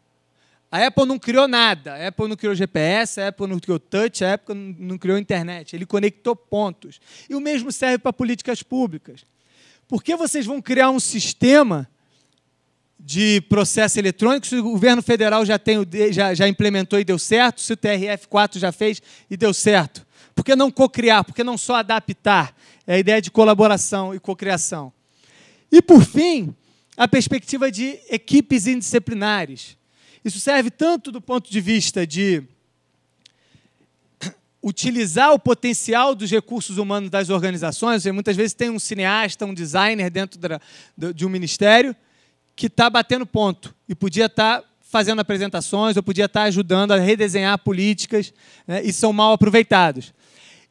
[SPEAKER 2] A Apple não criou nada. A Apple não criou GPS, a Apple não criou touch, a Apple não criou internet. Ele conectou pontos. E o mesmo serve para políticas públicas. Por que vocês vão criar um sistema de processo eletrônico se o governo federal já implementou e deu certo, se o TRF4 já fez e deu certo? Por que não cocriar? Por que não só adaptar? É a ideia de colaboração e cocriação. E, por fim, a perspectiva de equipes indisciplinares. Isso serve tanto do ponto de vista de utilizar o potencial dos recursos humanos das organizações. Muitas vezes tem um cineasta, um designer dentro de um ministério que está batendo ponto e podia estar fazendo apresentações ou podia estar ajudando a redesenhar políticas, né, e são mal aproveitados.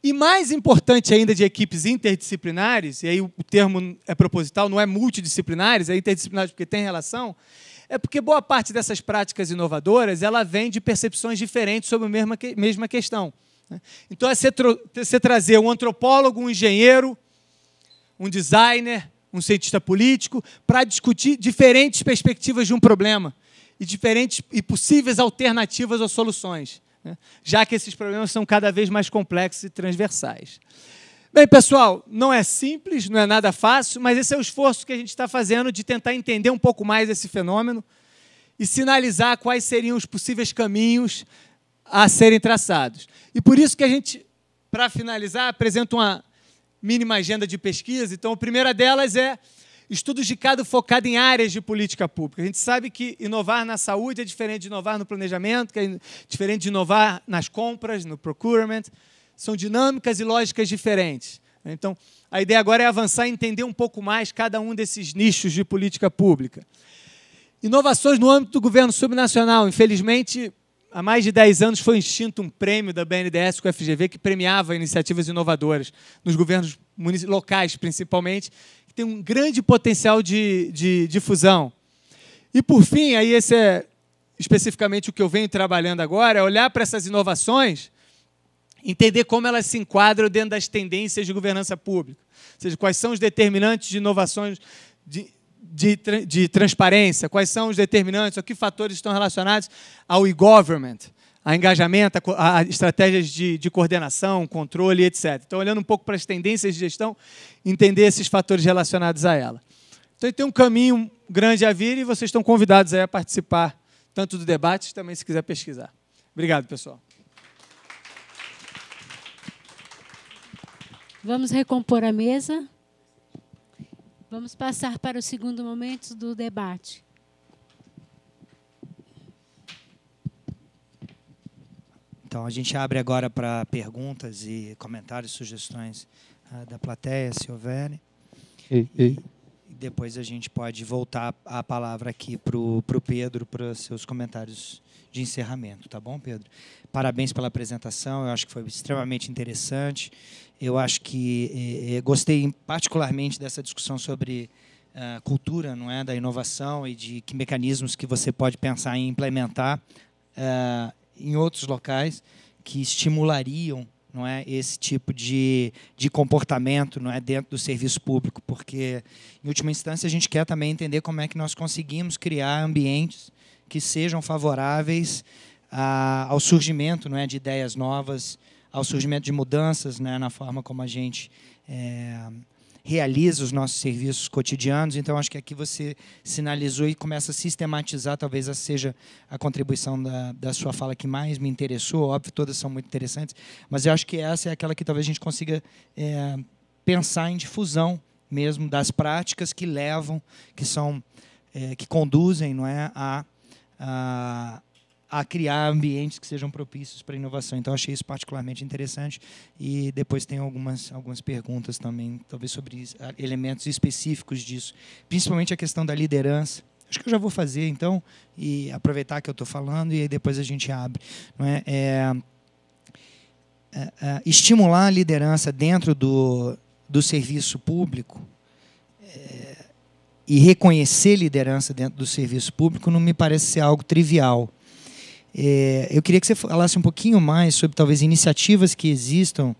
[SPEAKER 2] E mais importante ainda de equipes interdisciplinares, e aí o termo é proposital, não é multidisciplinares, é interdisciplinares porque tem relação, é porque boa parte dessas práticas inovadoras ela vem de percepções diferentes sobre a mesma questão. Então, é você trazer um antropólogo, um engenheiro, um designer, um cientista político, para discutir diferentes perspectivas de um problema e diferentes e possíveis alternativas ou soluções, já que esses problemas são cada vez mais complexos e transversais. Bem, pessoal, não é simples, não é nada fácil, mas esse é o esforço que a gente está fazendo de tentar entender um pouco mais esse fenômeno e sinalizar quais seriam os possíveis caminhos a serem traçados. E por isso que a gente, para finalizar, apresenta uma mínima agenda de pesquisa. Então, a primeira delas é estudos de caso focado em áreas de política pública. A gente sabe que inovar na saúde é diferente de inovar no planejamento, que é diferente de inovar nas compras, no procurement. São dinâmicas e lógicas diferentes. Então, a ideia agora é avançar e entender um pouco mais cada um desses nichos de política pública. Inovações no âmbito do governo subnacional. Infelizmente, há mais de 10 anos foi extinto um prêmio da BNDES com o FGV que premiava iniciativas inovadoras nos governos locais, principalmente, que tem um grande potencial de difusão. E, por fim, aí esse é especificamente o que eu venho trabalhando agora, é olhar para essas inovações, entender como elas se enquadram dentro das tendências de governança pública. Ou seja, quais são os determinantes de inovações de transparência, quais são os determinantes, ou que fatores estão relacionados ao e-government, a engajamento, a estratégias de coordenação, controle, etc. Então, olhando um pouco para as tendências de gestão, entender esses fatores relacionados a ela. Então, tem um caminho grande a vir e vocês estão convidados a participar tanto do debate, também se quiser pesquisar. Obrigado, pessoal.
[SPEAKER 3] Vamos recompor a mesa. Vamos passar para o segundo momento do debate.
[SPEAKER 1] Então, a gente abre agora para perguntas e comentários, sugestões da plateia, se houverem. E depois a gente pode voltar a palavra aqui para o Pedro, para os seus comentários de encerramento. Tá bom, Pedro? Parabéns pela apresentação, eu acho que foi extremamente interessante. Eu acho que gostei particularmente dessa discussão sobre cultura, não é, da inovação e de que mecanismos que você pode pensar em implementar em outros locais que estimulariam, não é, esse tipo de comportamento, não é, dentro do serviço público, porque, em última instância, a gente quer também entender como é que nós conseguimos criar ambientes que sejam favoráveis ao surgimento, não é, de ideias novas, ao surgimento de mudanças, né, na forma como a gente realiza os nossos serviços cotidianos. Então, acho que aqui você sinalizou e começa a sistematizar, talvez essa seja a contribuição da sua fala que mais me interessou. Óbvio, todas são muito interessantes, mas eu acho que essa é aquela que talvez a gente consiga pensar em difusão mesmo das práticas que levam, que conduzem, não é, a criar ambientes que sejam propícios para a inovação. Então, achei isso particularmente interessante. E depois tem algumas perguntas também, talvez sobre elementos específicos disso, principalmente a questão da liderança. Acho que eu já vou fazer, então, e aproveitar que eu estou falando, e aí depois a gente abre. Não é? Estimular a liderança dentro do serviço público e reconhecer liderança dentro do serviço público não me parece ser algo trivial. Eu queria que você falasse um pouquinho mais sobre, talvez, iniciativas que existam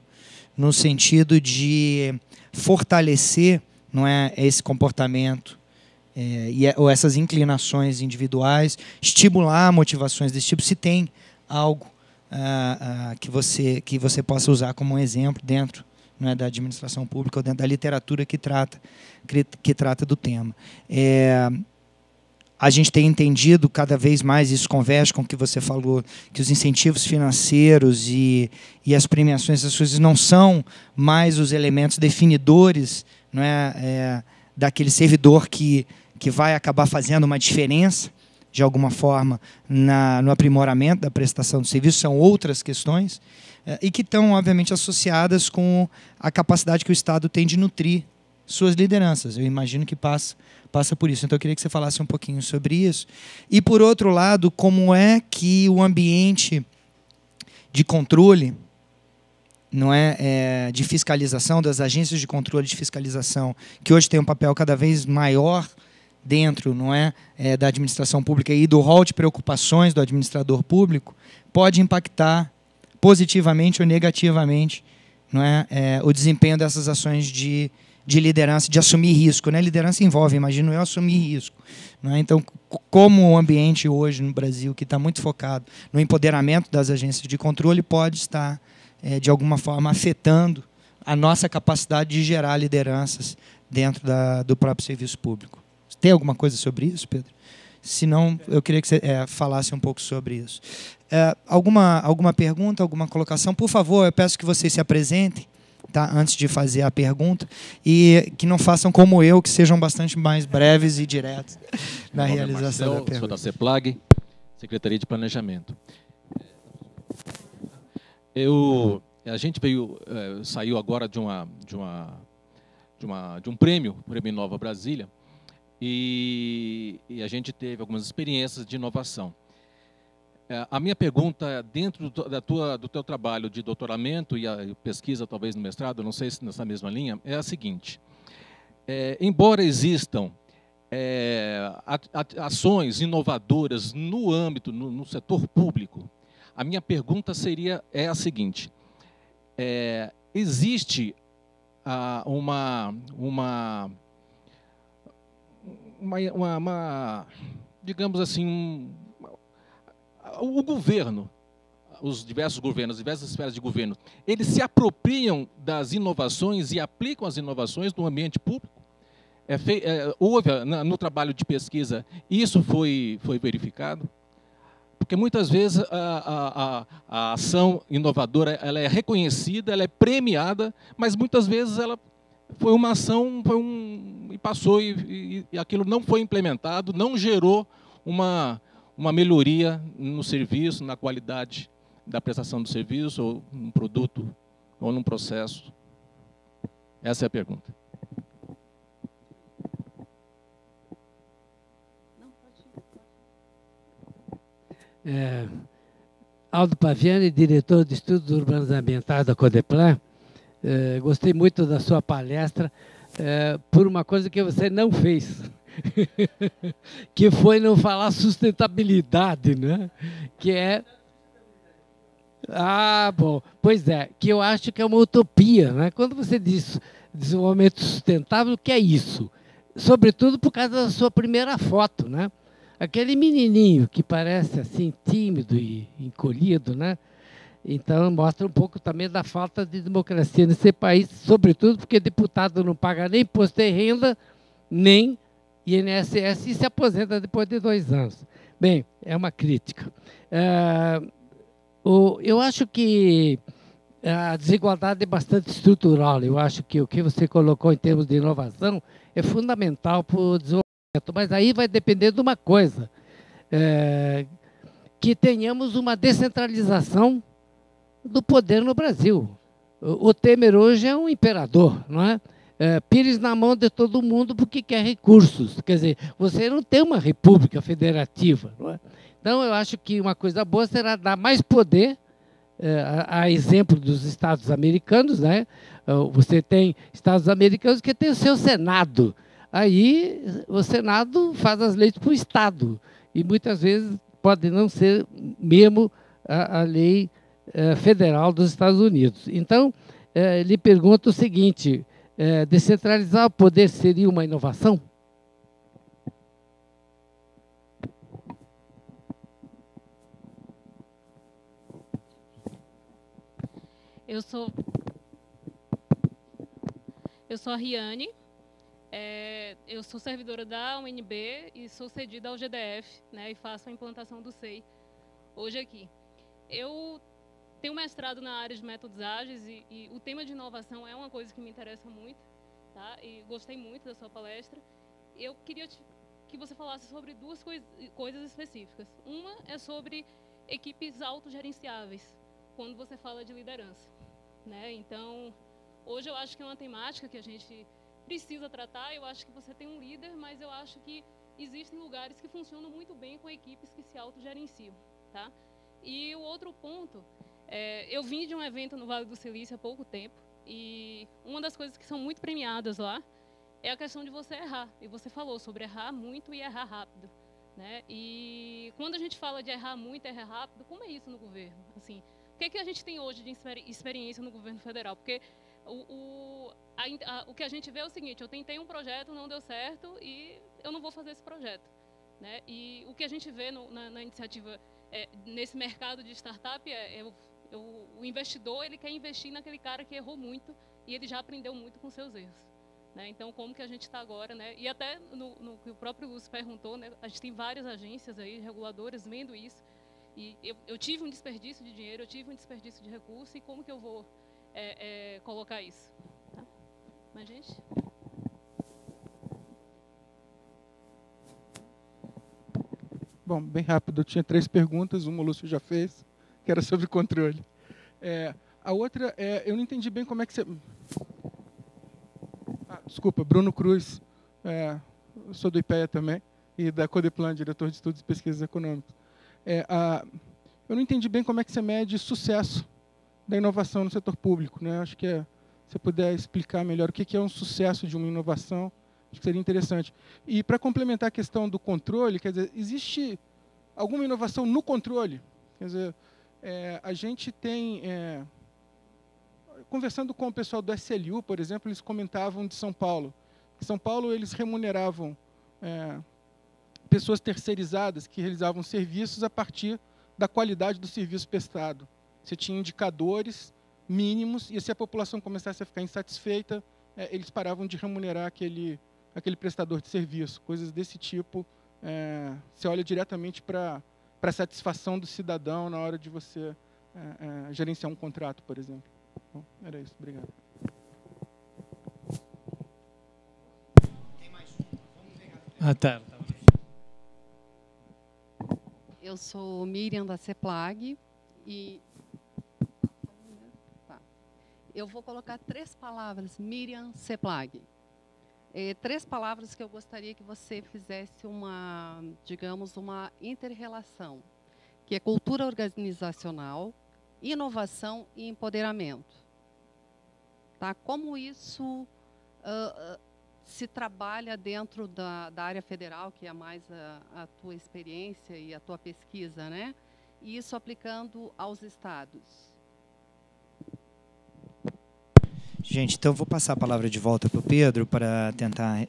[SPEAKER 1] no sentido de fortalecer, não é, esse comportamento ou essas inclinações individuais, estimular motivações desse tipo, se tem algo que você possa usar como um exemplo dentro, não é, da administração pública ou dentro da literatura que trata do tema. A gente tem entendido cada vez mais, isso converge com o que você falou, que os incentivos financeiros e as premiações, essas coisas não são mais os elementos definidores, não é, daquele servidor que vai acabar fazendo uma diferença, de alguma forma, no aprimoramento da prestação do serviço. São outras questões e que estão, obviamente, associadas com a capacidade que o Estado tem de nutrir suas lideranças. Eu imagino que passa por isso. Então, eu queria que você falasse um pouquinho sobre isso. E, por outro lado, como é que o ambiente de controle não é, de fiscalização, das agências de controle de fiscalização, que hoje tem um papel cada vez maior dentro, não é, da administração pública e do rol de preocupações do administrador público, pode impactar positivamente ou negativamente, não é, o desempenho dessas ações de liderança, de assumir risco, né? Liderança envolve, imagino eu, assumir risco, não é? Então, como o ambiente hoje no Brasil, que está muito focado no empoderamento das agências de controle, pode estar, de alguma forma, afetando a nossa capacidade de gerar lideranças dentro do próprio serviço público. Tem alguma coisa sobre isso, Pedro? Se não, eu queria que você falasse um pouco sobre isso. Alguma pergunta, alguma colocação? Por favor, eu peço que vocês se apresentem, tá? Antes de fazer a pergunta, e que não façam como eu, que sejam bastante mais breves e diretos na realização da pergunta.
[SPEAKER 4] Sou da CEPLAG, Secretaria de Planejamento. A gente saiu agora de um prêmio Inova Brasília, e a gente teve algumas experiências de inovação. A minha pergunta, dentro do teu trabalho de doutoramento e a pesquisa, talvez no mestrado, não sei se nessa mesma linha, é a seguinte. Embora existam ações inovadoras no âmbito, no setor público, a minha pergunta é a seguinte. Existe digamos assim, o governo, os diversos governos, as diversas esferas de governo, eles se apropriam das inovações e aplicam as inovações no ambiente público? Houve, no trabalho de pesquisa, isso foi verificado? Porque muitas vezes a ação inovadora ela é reconhecida, ela é premiada, mas muitas vezes ela foi uma ação, e passou, e aquilo não foi implementado, não gerou uma melhoria no serviço, na qualidade da prestação do serviço, ou num produto, ou num processo. Essa é a pergunta.
[SPEAKER 5] Aldo Paviani, diretor de Estudos Urbanos Ambientais da Codeplan. Gostei muito da sua palestra, por uma coisa que você não fez, que foi não falar sustentabilidade, né? Que é... bom, pois é, que eu acho que é uma utopia, né? Quando você diz desenvolvimento sustentável, o que é isso? Sobretudo por causa da sua primeira foto, né? Aquele menininho que parece assim tímido e encolhido, né? Então, mostra um pouco também da falta de democracia nesse país, sobretudo porque deputado não paga nem imposto de renda, nem INSS e se aposenta depois de 2 anos. Bem, é uma crítica. Eu acho que a desigualdade é bastante estrutural. Eu acho que o que você colocou em termos de inovação é fundamental para o desenvolvimento. Mas aí vai depender de uma coisa, que tenhamos uma descentralização do poder no Brasil. O Temer hoje é um imperador, não é? Pires na mão de todo mundo porque quer recursos. Quer dizer, você não tem uma república federativa, não é? Então, eu acho que uma coisa boa será dar mais poder, a exemplo dos Estados americanos, né? Você tem Estados americanos que tem o seu Senado. Aí, o Senado faz as leis para o Estado. E, muitas vezes, pode não ser mesmo a lei federal dos Estados Unidos. Então, lhe pergunto o seguinte, descentralizar o poder seria uma inovação?
[SPEAKER 6] Eu sou a Riane, eu sou servidora da UNB e sou cedida ao GDF, né, e faço a implantação do SEI hoje aqui. Eu tenho mestrado na área de métodos ágeis e o tema de inovação é uma coisa que me interessa muito, tá? E gostei muito da sua palestra. Eu queria que você falasse sobre 2 coisas específicas. Uma é sobre equipes autogerenciáveis, quando você fala de liderança, né? Então, hoje eu acho que é uma temática que a gente precisa tratar. Eu acho que você tem um líder, mas eu acho que existem lugares que funcionam muito bem com equipes que se autogerenciam, tá? E o outro ponto Eu vim de um evento no Vale do Silício há pouco tempo, e uma das coisas que são muito premiadas lá é a questão de você errar. E você falou sobre errar muito e errar rápido, né? E quando a gente fala de errar muito e errar rápido, como é isso no governo? Assim, o que é que a gente tem hoje de experiência no governo federal? Porque o que a gente vê é o seguinte: eu tentei um projeto, não deu certo e eu não vou fazer esse projeto, né? E o que a gente vê na iniciativa, nesse mercado de startup, o investidor, ele quer investir naquele cara que errou muito e ele já aprendeu muito com seus erros, né? Então, como que a gente está agora, né? E até no que o próprio Lúcio perguntou, né? A gente tem várias agências aí, reguladoras, vendo isso. E eu tive um desperdício de dinheiro, eu tive um desperdício de recurso, e como que eu vou colocar isso? Tá? Mas, gente...
[SPEAKER 7] Bom, bem rápido, eu tinha 3 perguntas, uma o Lúcio já fez, que era sobre controle. A outra, eu não entendi bem como é que você... Desculpa, Bruno Cruz, eu sou do IPEA também, e da Codeplan, diretor de Estudos e Pesquisas Econômicas. Eu não entendi bem como é que você mede sucesso da inovação no setor público, né? Acho que se você puder explicar melhor o que é um sucesso de uma inovação, acho que seria interessante. E, para complementar a questão do controle, quer dizer, existe alguma inovação no controle? Quer dizer, a gente tem... conversando com o pessoal do SLU, por exemplo, eles comentavam de São Paulo. Em São Paulo, eles remuneravam pessoas terceirizadas que realizavam serviços a partir da qualidade do serviço prestado. Você tinha indicadores mínimos, e se a população começasse a ficar insatisfeita, eles paravam de remunerar aquele prestador de serviço. Coisas desse tipo, você olha diretamente para a satisfação do cidadão na hora de você gerenciar um contrato, por exemplo. Bom, era isso. Obrigado.
[SPEAKER 1] Tem mais um. Vamos pegar.
[SPEAKER 2] Tá.
[SPEAKER 8] Eu sou Miriam da CEPLAG e eu vou colocar 3 palavras, Miriam CEPLAG. 3 palavras que eu gostaria que você fizesse digamos, uma inter-relação, que é cultura organizacional, inovação e empoderamento. Tá? Como isso se trabalha dentro da área federal, que é mais a tua experiência e a tua pesquisa, né? E isso aplicando aos estados.
[SPEAKER 1] Gente, então vou passar a palavra de volta para o Pedro para tentar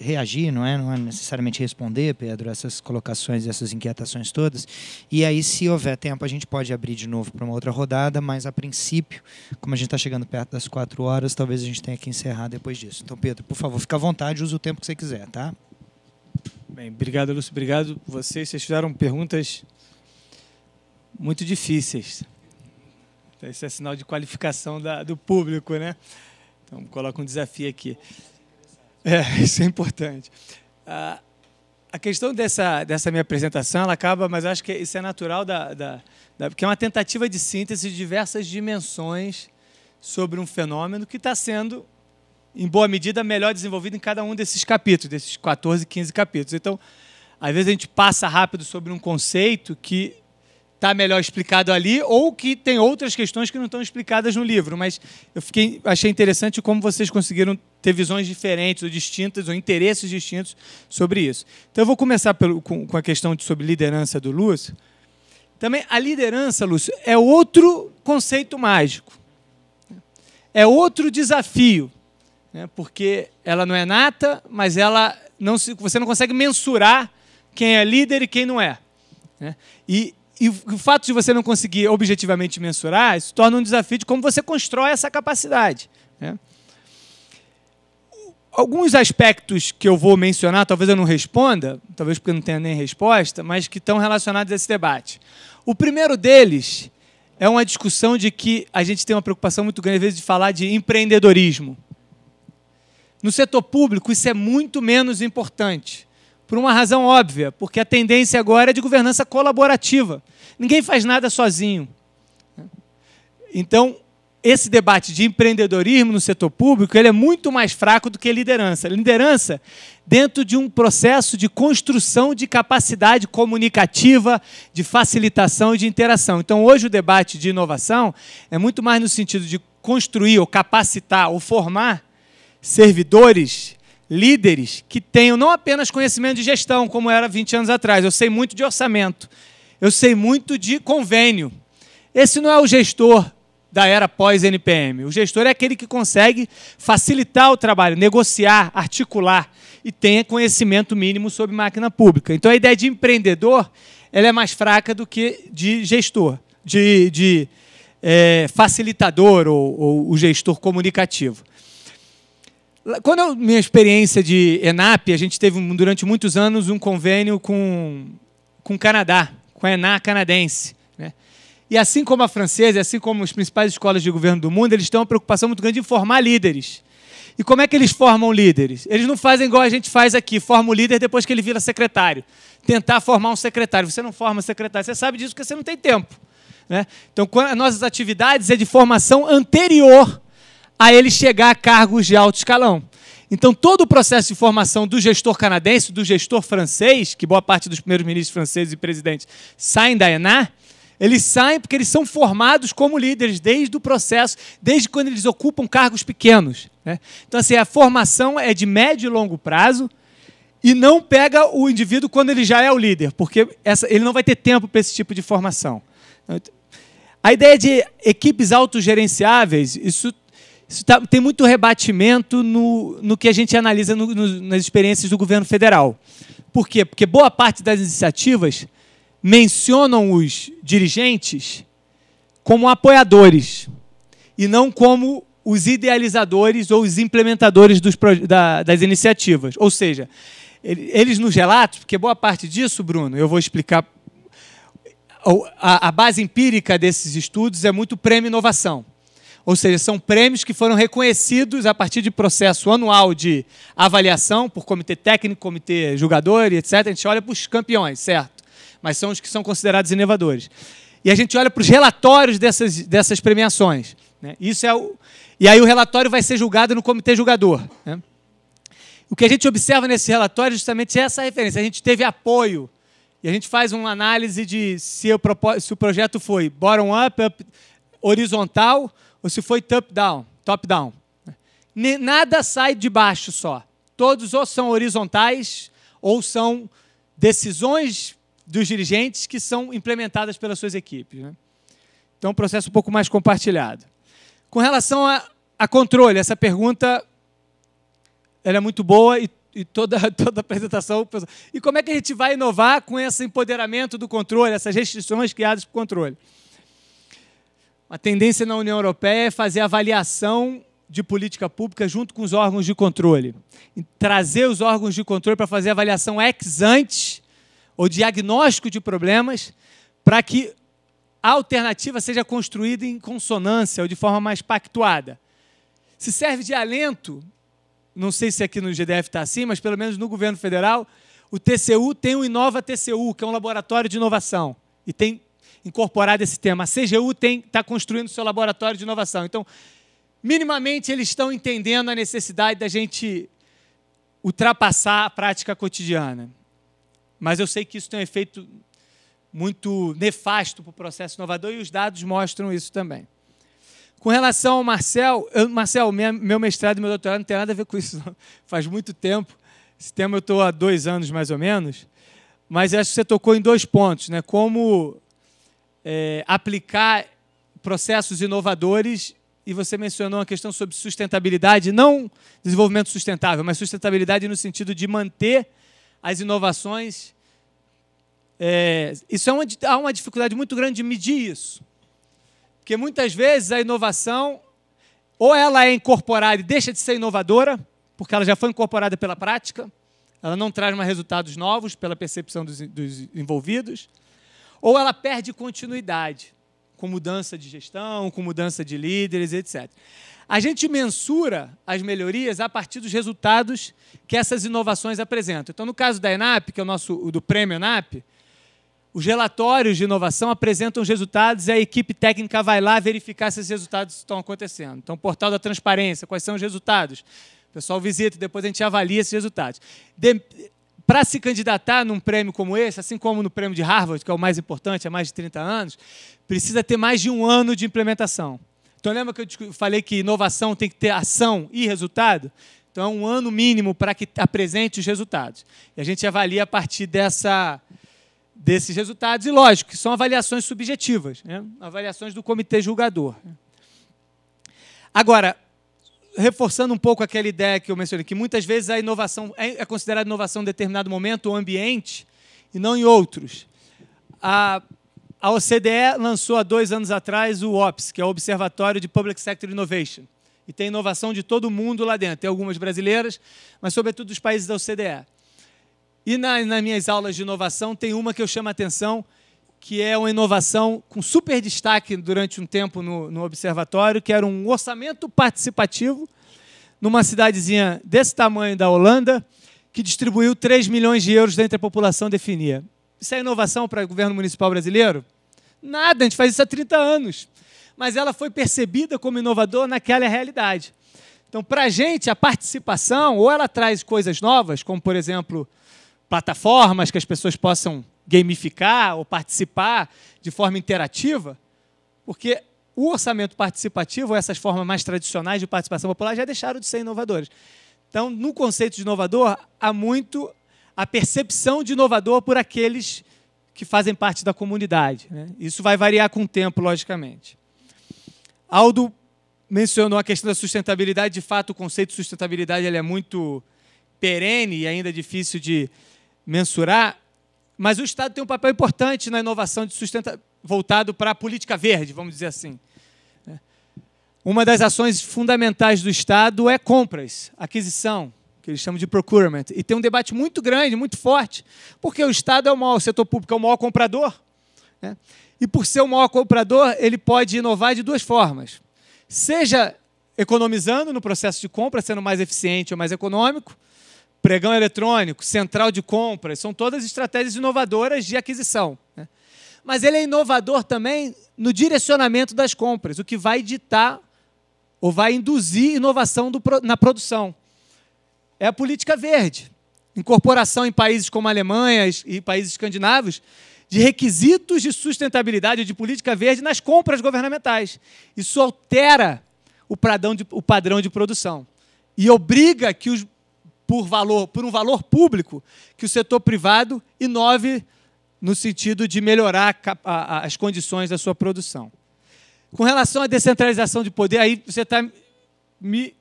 [SPEAKER 1] reagir, não é necessariamente responder, Pedro, essas colocações, essas inquietações todas. E aí, se houver tempo, a gente pode abrir de novo para uma outra rodada, mas a princípio, como a gente está chegando perto das 4 horas, talvez a gente tenha que encerrar depois disso. Então, Pedro, por favor, fica à vontade, use o tempo que você quiser, tá?
[SPEAKER 2] Bem, obrigado, Lúcio. Obrigado vocês. Vocês fizeram perguntas muito difíceis. Esse é sinal de qualificação do público, né? Então, coloca um desafio aqui. Isso é importante. A questão dessa minha apresentação, ela acaba, mas eu acho que isso é natural, porque é uma tentativa de síntese de diversas dimensões sobre um fenômeno que está sendo, em boa medida, melhor desenvolvido em cada um desses capítulos, desses 14, 15 capítulos. Então, às vezes a gente passa rápido sobre um conceito que está melhor explicado ali, ou que tem outras questões que não estão explicadas no livro, mas achei interessante como vocês conseguiram ter visões diferentes ou distintas, ou interesses distintos sobre isso. Então eu vou começar com a questão sobre liderança do Lúcio. Também a liderança, Lúcio, é outro conceito mágico. É outro desafio, né? Porque ela não é nata, mas você não consegue mensurar quem é líder e quem não é, né? E o fato de você não conseguir objetivamente mensurar, isso torna um desafio de como você constrói essa capacidade, né? Alguns aspectos que eu vou mencionar, talvez eu não responda, talvez porque eu não tenha nem resposta, mas que estão relacionados a esse debate. O primeiro deles é uma discussão de que a gente tem uma preocupação muito grande, às vezes, de falar de empreendedorismo. No setor público, isso é muito menos importante. Por uma razão óbvia, porque a tendência agora é de governança colaborativa. Ninguém faz nada sozinho. Então, esse debate de empreendedorismo no setor público, ele é muito mais fraco do que liderança. Liderança dentro de um processo de construção de capacidade comunicativa, de facilitação e de interação. Então, hoje o debate de inovação é muito mais no sentido de construir ou capacitar ou formar servidores, líderes que tenham não apenas conhecimento de gestão, como era 20 anos atrás. Eu sei muito de orçamento, eu sei muito de convênio. Esse não é o gestor da era pós-NPM. O gestor é aquele que consegue facilitar o trabalho, negociar, articular e tenha conhecimento mínimo sobre máquina pública. Então, a ideia de empreendedor ela é mais fraca do que de gestor, de facilitador ou o gestor comunicativo. Quando minha experiência de ENAP, a gente teve durante muitos anos um convênio com o Canadá, com a ENA canadense. Né? E assim como a francesa, assim como as principais escolas de governo do mundo, eles têm uma preocupação muito grande em formar líderes. E como é que eles formam líderes? Eles não fazem igual a gente faz aqui, forma o líder depois que ele vira secretário. Tentar formar um secretário. Você não forma secretário, você sabe disso porque você não tem tempo. Né? Então, as nossas atividades é de formação anterior a ele chegar a cargos de alto escalão. Então, todo o processo de formação do gestor canadense, do gestor francês, que boa parte dos primeiros ministros franceses e presidentes saem da ENA, eles saem porque eles são formados como líderes desde o processo, desde quando eles ocupam cargos pequenos. Né? Então, assim, a formação é de médio e longo prazo e não pega o indivíduo quando ele já é o líder, porque ele não vai ter tempo para esse tipo de formação. A ideia de equipes autogerenciáveis, isso tem muito rebatimento no que a gente analisa nas experiências do governo federal. Por quê? Porque boa parte das iniciativas mencionam os dirigentes como apoiadores e não como os idealizadores ou os implementadores das iniciativas. Ou seja, eles nos relatos, porque boa parte disso, Bruno, eu vou explicar, a base empírica desses estudos é muito prêmio inovação. Ou seja, são prêmios que foram reconhecidos a partir de processo anual de avaliação por comitê técnico, comitê julgador, etc. A gente olha para os campeões, certo? Mas são os que são considerados inovadores. E a gente olha para os relatórios dessas premiações. Né? E aí o relatório vai ser julgado no comitê julgador. Né? O que a gente observa nesse relatório é justamente essa referência. A gente teve apoio e a gente faz uma análise de se o projeto foi bottom-up, horizontal, ou se foi top-down. Nada sai de baixo só. Todos ou são horizontais ou são decisões dos dirigentes que são implementadas pelas suas equipes. Né? Então, é um processo um pouco mais compartilhado. Com relação a controle, essa pergunta ela é muito boa e toda a apresentação... E como é que a gente vai inovar com esse empoderamento do controle, essas restrições criadas para o controle? A tendência na União Europeia é fazer avaliação de política pública junto com os órgãos de controle. E trazer os órgãos de controle para fazer avaliação ex ante ou diagnóstico de problemas para que a alternativa seja construída em consonância ou de forma mais pactuada. Se serve de alento, não sei se aqui no GDF está assim, mas pelo menos no governo federal, o TCU tem o Inova TCU, que é um laboratório de inovação, e tem incorporado esse tema. A CGU está construindo seu laboratório de inovação. Então, minimamente, eles estão entendendo a necessidade da gente ultrapassar a prática cotidiana. Mas eu sei que isso tem um efeito muito nefasto para o processo inovador e os dados mostram isso também. Com relação ao Marcel, meu mestrado e meu doutorado não tem nada a ver com isso, não. Faz muito tempo. Esse tema eu estou há 2 anos, mais ou menos. Mas acho que você tocou em 2 pontos, né? Como aplicar processos inovadores, e você mencionou uma questão sobre sustentabilidade, não desenvolvimento sustentável, mas sustentabilidade no sentido de manter as inovações. Há uma dificuldade muito grande de medir isso. Porque muitas vezes a inovação, ou ela é incorporada e deixa de ser inovadora, porque ela já foi incorporada pela prática, ela não traz mais resultados novos pela percepção dos envolvidos, ou ela perde continuidade, com mudança de gestão, com mudança de líderes, etc. A gente mensura as melhorias a partir dos resultados que essas inovações apresentam. Então, no caso da ENAP, que é o do prêmio ENAP, Os relatórios de inovação apresentam os resultados e a equipe técnica vai lá verificar se esses resultados estão acontecendo. Então, o portal da transparência, quais são os resultados? O pessoal visita e depois a gente avalia esses resultados. Para se candidatar num prêmio como esse, assim como no prêmio de Harvard, que é o mais importante há mais de 30 anos, precisa ter mais de 1 ano de implementação. Então, lembra que eu falei que inovação tem que ter ação e resultado? Então, é 1 ano mínimo para que apresente os resultados. E a gente avalia a partir desses resultados, e lógico, que são avaliações subjetivas, né? Avaliações do comitê julgador. Agora, reforçando um pouco aquela ideia que eu mencionei, que muitas vezes a inovação é considerada inovação em determinado momento ou ambiente, e não em outros. A OCDE lançou há 2 anos atrás o OPS, que é o Observatório de Public Sector Innovation, e tem inovação de todo mundo lá dentro. Tem algumas brasileiras, mas sobretudo dos países da OCDE. E nas minhas aulas de inovação tem uma que eu chamo a atenção, que é uma inovação com super destaque durante um tempo no observatório, que era um orçamento participativo numa cidadezinha desse tamanho da Holanda, que distribuiu 3 milhões de euros dentre a população definida. Isso é inovação para o governo municipal brasileiro? Nada, a gente faz isso há 30 anos. Mas ela foi percebida como inovadora naquela realidade. Então, para a gente, a participação, ou ela traz coisas novas, como, por exemplo, plataformas que as pessoas possam gamificar ou participar de forma interativa, porque o orçamento participativo, essas formas mais tradicionais de participação popular, já deixaram de ser inovadoras. Então, no conceito de inovador, há muito a percepção de inovador por aqueles que fazem parte da comunidade, né? Isso vai variar com o tempo, logicamente. Aldo mencionou a questão da sustentabilidade. De fato, o conceito de sustentabilidade ele é muito perene e ainda difícil de mensurar, mas o Estado tem um papel importante na inovação de voltado para a política verde, vamos dizer assim. Uma das ações fundamentais do Estado é compras, aquisição, que eles chamam de procurement. E tem um debate muito grande, muito forte, porque o Estado o setor público é o maior comprador, né? E por ser o maior comprador, ele pode inovar de 2 formas. Seja economizando no processo de compra, sendo mais eficiente ou mais econômico, pregão eletrônico, central de compras, são todas estratégias inovadoras de aquisição, né? Mas ele é inovador também no direcionamento das compras, o que vai ditar ou vai induzir inovação na produção. É a política verde. Incorporação em países como a Alemanha e países escandinavos de requisitos de sustentabilidade, de política verde nas compras governamentais. Isso altera o padrão de produção e obriga que por um valor público, que o setor privado inove no sentido de melhorar as condições da sua produção. Com relação à descentralização de poder, aí você está me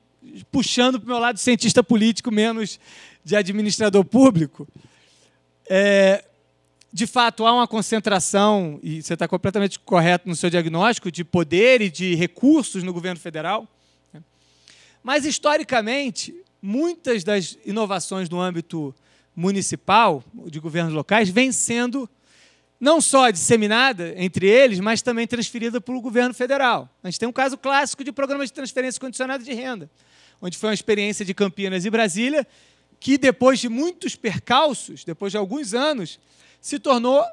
[SPEAKER 2] puxando para o meu lado cientista político, menos de administrador público. De fato, há uma concentração, e você está completamente correto no seu diagnóstico, de poder e de recursos no governo federal. Mas, historicamente, muitas das inovações no âmbito municipal, de governos locais, vêm sendo não só disseminada entre eles, mas também transferida para o governo federal. A gente tem um caso clássico de programas de transferência condicionada de renda, onde foi uma experiência de Campinas e Brasília, que depois de muitos percalços, depois de alguns anos, se tornou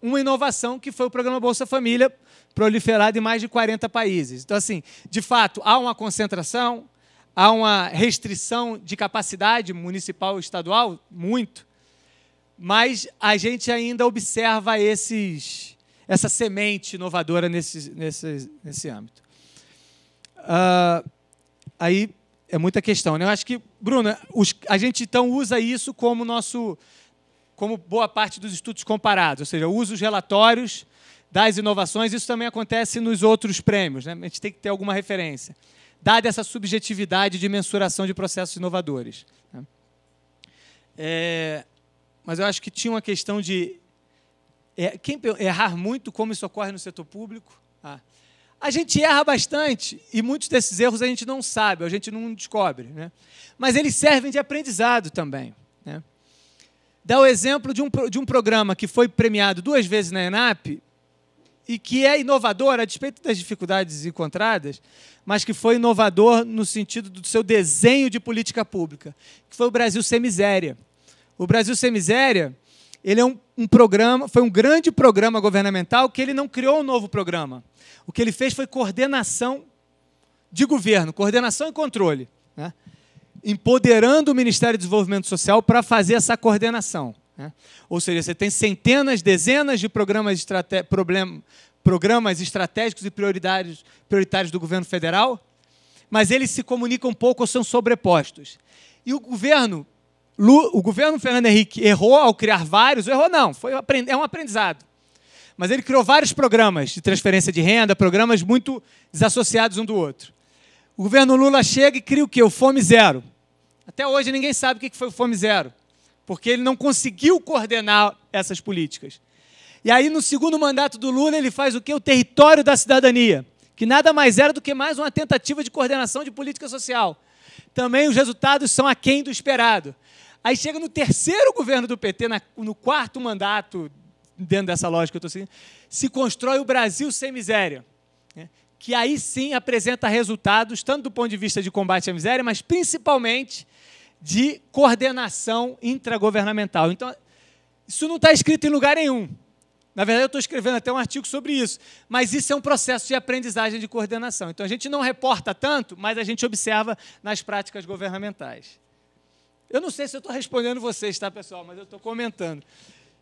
[SPEAKER 2] uma inovação, que foi o programa Bolsa Família, proliferado em mais de 40 países. Então, assim, de fato, há uma concentração, há uma restrição de capacidade municipal e estadual, muito, mas a gente ainda observa essa semente inovadora nesse âmbito. Aí é muita questão, né? Eu acho que, Bruna, a gente então usa isso como boa parte dos estudos comparados, ou seja, usa os relatórios das inovações. Isso também acontece nos outros prêmios, né? A gente tem que ter alguma referência, dada essa subjetividade de mensuração de processos inovadores, né? Mas eu acho que tinha uma questão de errar muito, como isso ocorre no setor público. A gente erra bastante e muitos desses erros a gente não sabe, a gente não descobre, né? Mas eles servem de aprendizado também, né? Dá o exemplo de um programa que foi premiado 2 vezes na ENAP e que é inovador, a despeito das dificuldades encontradas, mas que foi inovador no sentido do seu desenho de política pública, que foi o Brasil Sem Miséria. O Brasil Sem Miséria, ele é um foi um grande programa governamental que ele não criou um novo programa. O que ele fez foi coordenação de governo, coordenação e controle, né? Empoderando o Ministério do Desenvolvimento Social para fazer essa coordenação, né? Ou seja, você tem centenas, dezenas de programas estratégicos e prioritários do governo federal, mas eles se comunicam um pouco ou são sobrepostos. E o governo Fernando Henrique errou ao criar vários, errou não, é um aprendizado. Mas ele criou vários programas de transferência de renda, programas muito desassociados um do outro. O governo Lula chega e cria o quê? O Fome Zero. Até hoje ninguém sabe o que foi o Fome Zero, porque ele não conseguiu coordenar essas políticas. E aí, no segundo mandato do Lula, ele faz o quê? O Território da Cidadania, que nada mais era do que mais uma tentativa de coordenação de política social. Também os resultados são aquém do esperado. Aí chega no terceiro governo do PT, no quarto mandato, dentro dessa lógica que eu estou seguindo, se constrói o Brasil Sem Miséria, né? Que aí sim apresenta resultados, tanto do ponto de vista de combate à miséria, mas principalmente de coordenação intragovernamental. Então, isso não está escrito em lugar nenhum. Na verdade, eu estou escrevendo até um artigo sobre isso, mas isso é um processo de aprendizagem de coordenação. Então, a gente não reporta tanto, mas a gente observa nas práticas governamentais. Eu não sei se eu estou respondendo vocês, tá, pessoal, mas eu estou comentando.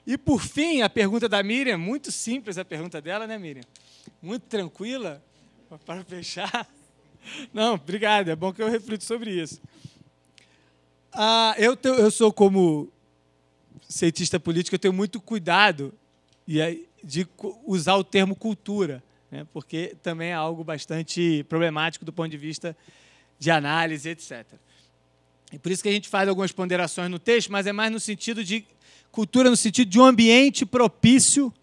[SPEAKER 2] E, por fim, a pergunta da Miriam, muito simples a pergunta dela, né, Miriam? Muito tranquila, para fechar. Não, obrigado, é bom que eu reflito sobre isso. Eu sou, como cientista político, eu tenho muito cuidado de usar o termo cultura, né, porque também é algo bastante problemático do ponto de vista de análise, etc. E por isso que a gente faz algumas ponderações no texto, mas é mais no sentido de cultura, no sentido de um ambiente propício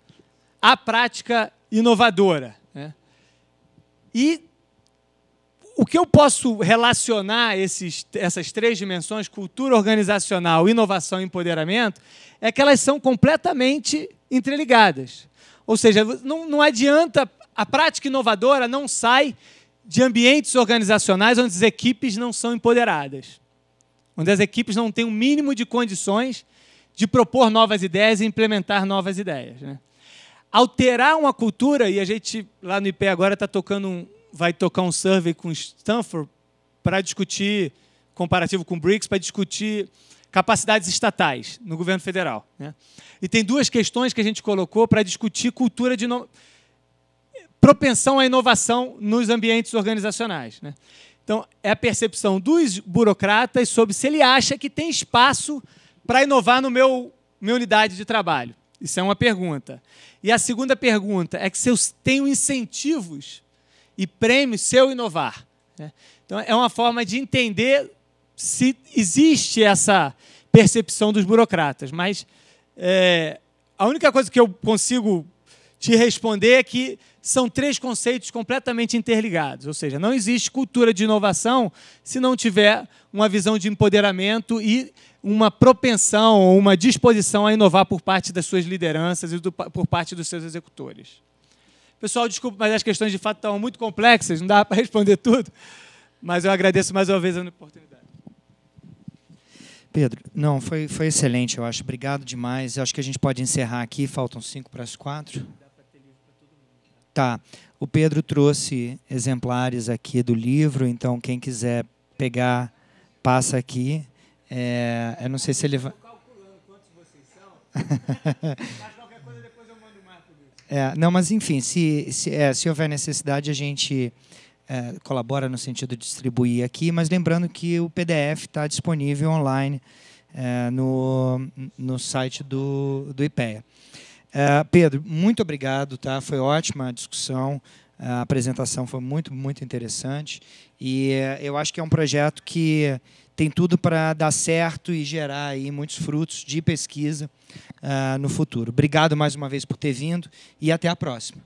[SPEAKER 2] à prática inovadora, né? E o que eu posso relacionar essas três dimensões, cultura organizacional, inovação e empoderamento, é que elas são completamente interligadas. Ou seja, não adianta, a prática inovadora não sai de ambientes organizacionais onde as equipes não são empoderadas, onde as equipes não têm o mínimo de condições de propor novas ideias e implementar novas ideias, né? Alterar uma cultura, e a gente lá no IP agora vai tocar um survey com Stanford para discutir, comparativo com o BRICS, para discutir capacidades estatais no governo federal, né? E tem duas questões que a gente colocou para discutir cultura de propensão à inovação nos ambientes organizacionais, né? Então, é a percepção dos burocratas sobre se ele acha que tem espaço para inovar no minha unidade de trabalho. Isso é uma pergunta. E a segunda pergunta é que se eu tenho incentivos e prêmios se eu inovar, né? Então, é uma forma de entender se existe essa percepção dos burocratas. Mas a única coisa que eu consigo te responder é que são três conceitos completamente interligados. Ou seja, não existe cultura de inovação se não tiver uma visão de empoderamento e uma propensão ou uma disposição a inovar por parte das suas lideranças e por parte dos seus executores. Pessoal, desculpa, mas as questões de fato estavam muito complexas, não dá para responder tudo, mas eu agradeço mais uma vez a oportunidade.
[SPEAKER 1] Pedro, não, foi excelente, eu acho. Obrigado demais. Eu acho que a gente pode encerrar aqui, faltam 5:45. Tá. O Pedro trouxe exemplares aqui do livro, então quem quiser pegar, passa aqui. Eu não sei se ele vai... Estou calculando quantos vocês são, mas qualquer coisa depois eu mando mais por isso. Não, mas enfim, se houver necessidade, a gente colabora no sentido de distribuir aqui, mas lembrando que o PDF está disponível online no site do IPEA. Pedro, muito obrigado, tá? Foi ótima a discussão, a apresentação foi muito, muito interessante e eu acho que é um projeto que tem tudo para dar certo e gerar aí muitos frutos de pesquisa no futuro. Obrigado mais uma vez por ter vindo e até a próxima.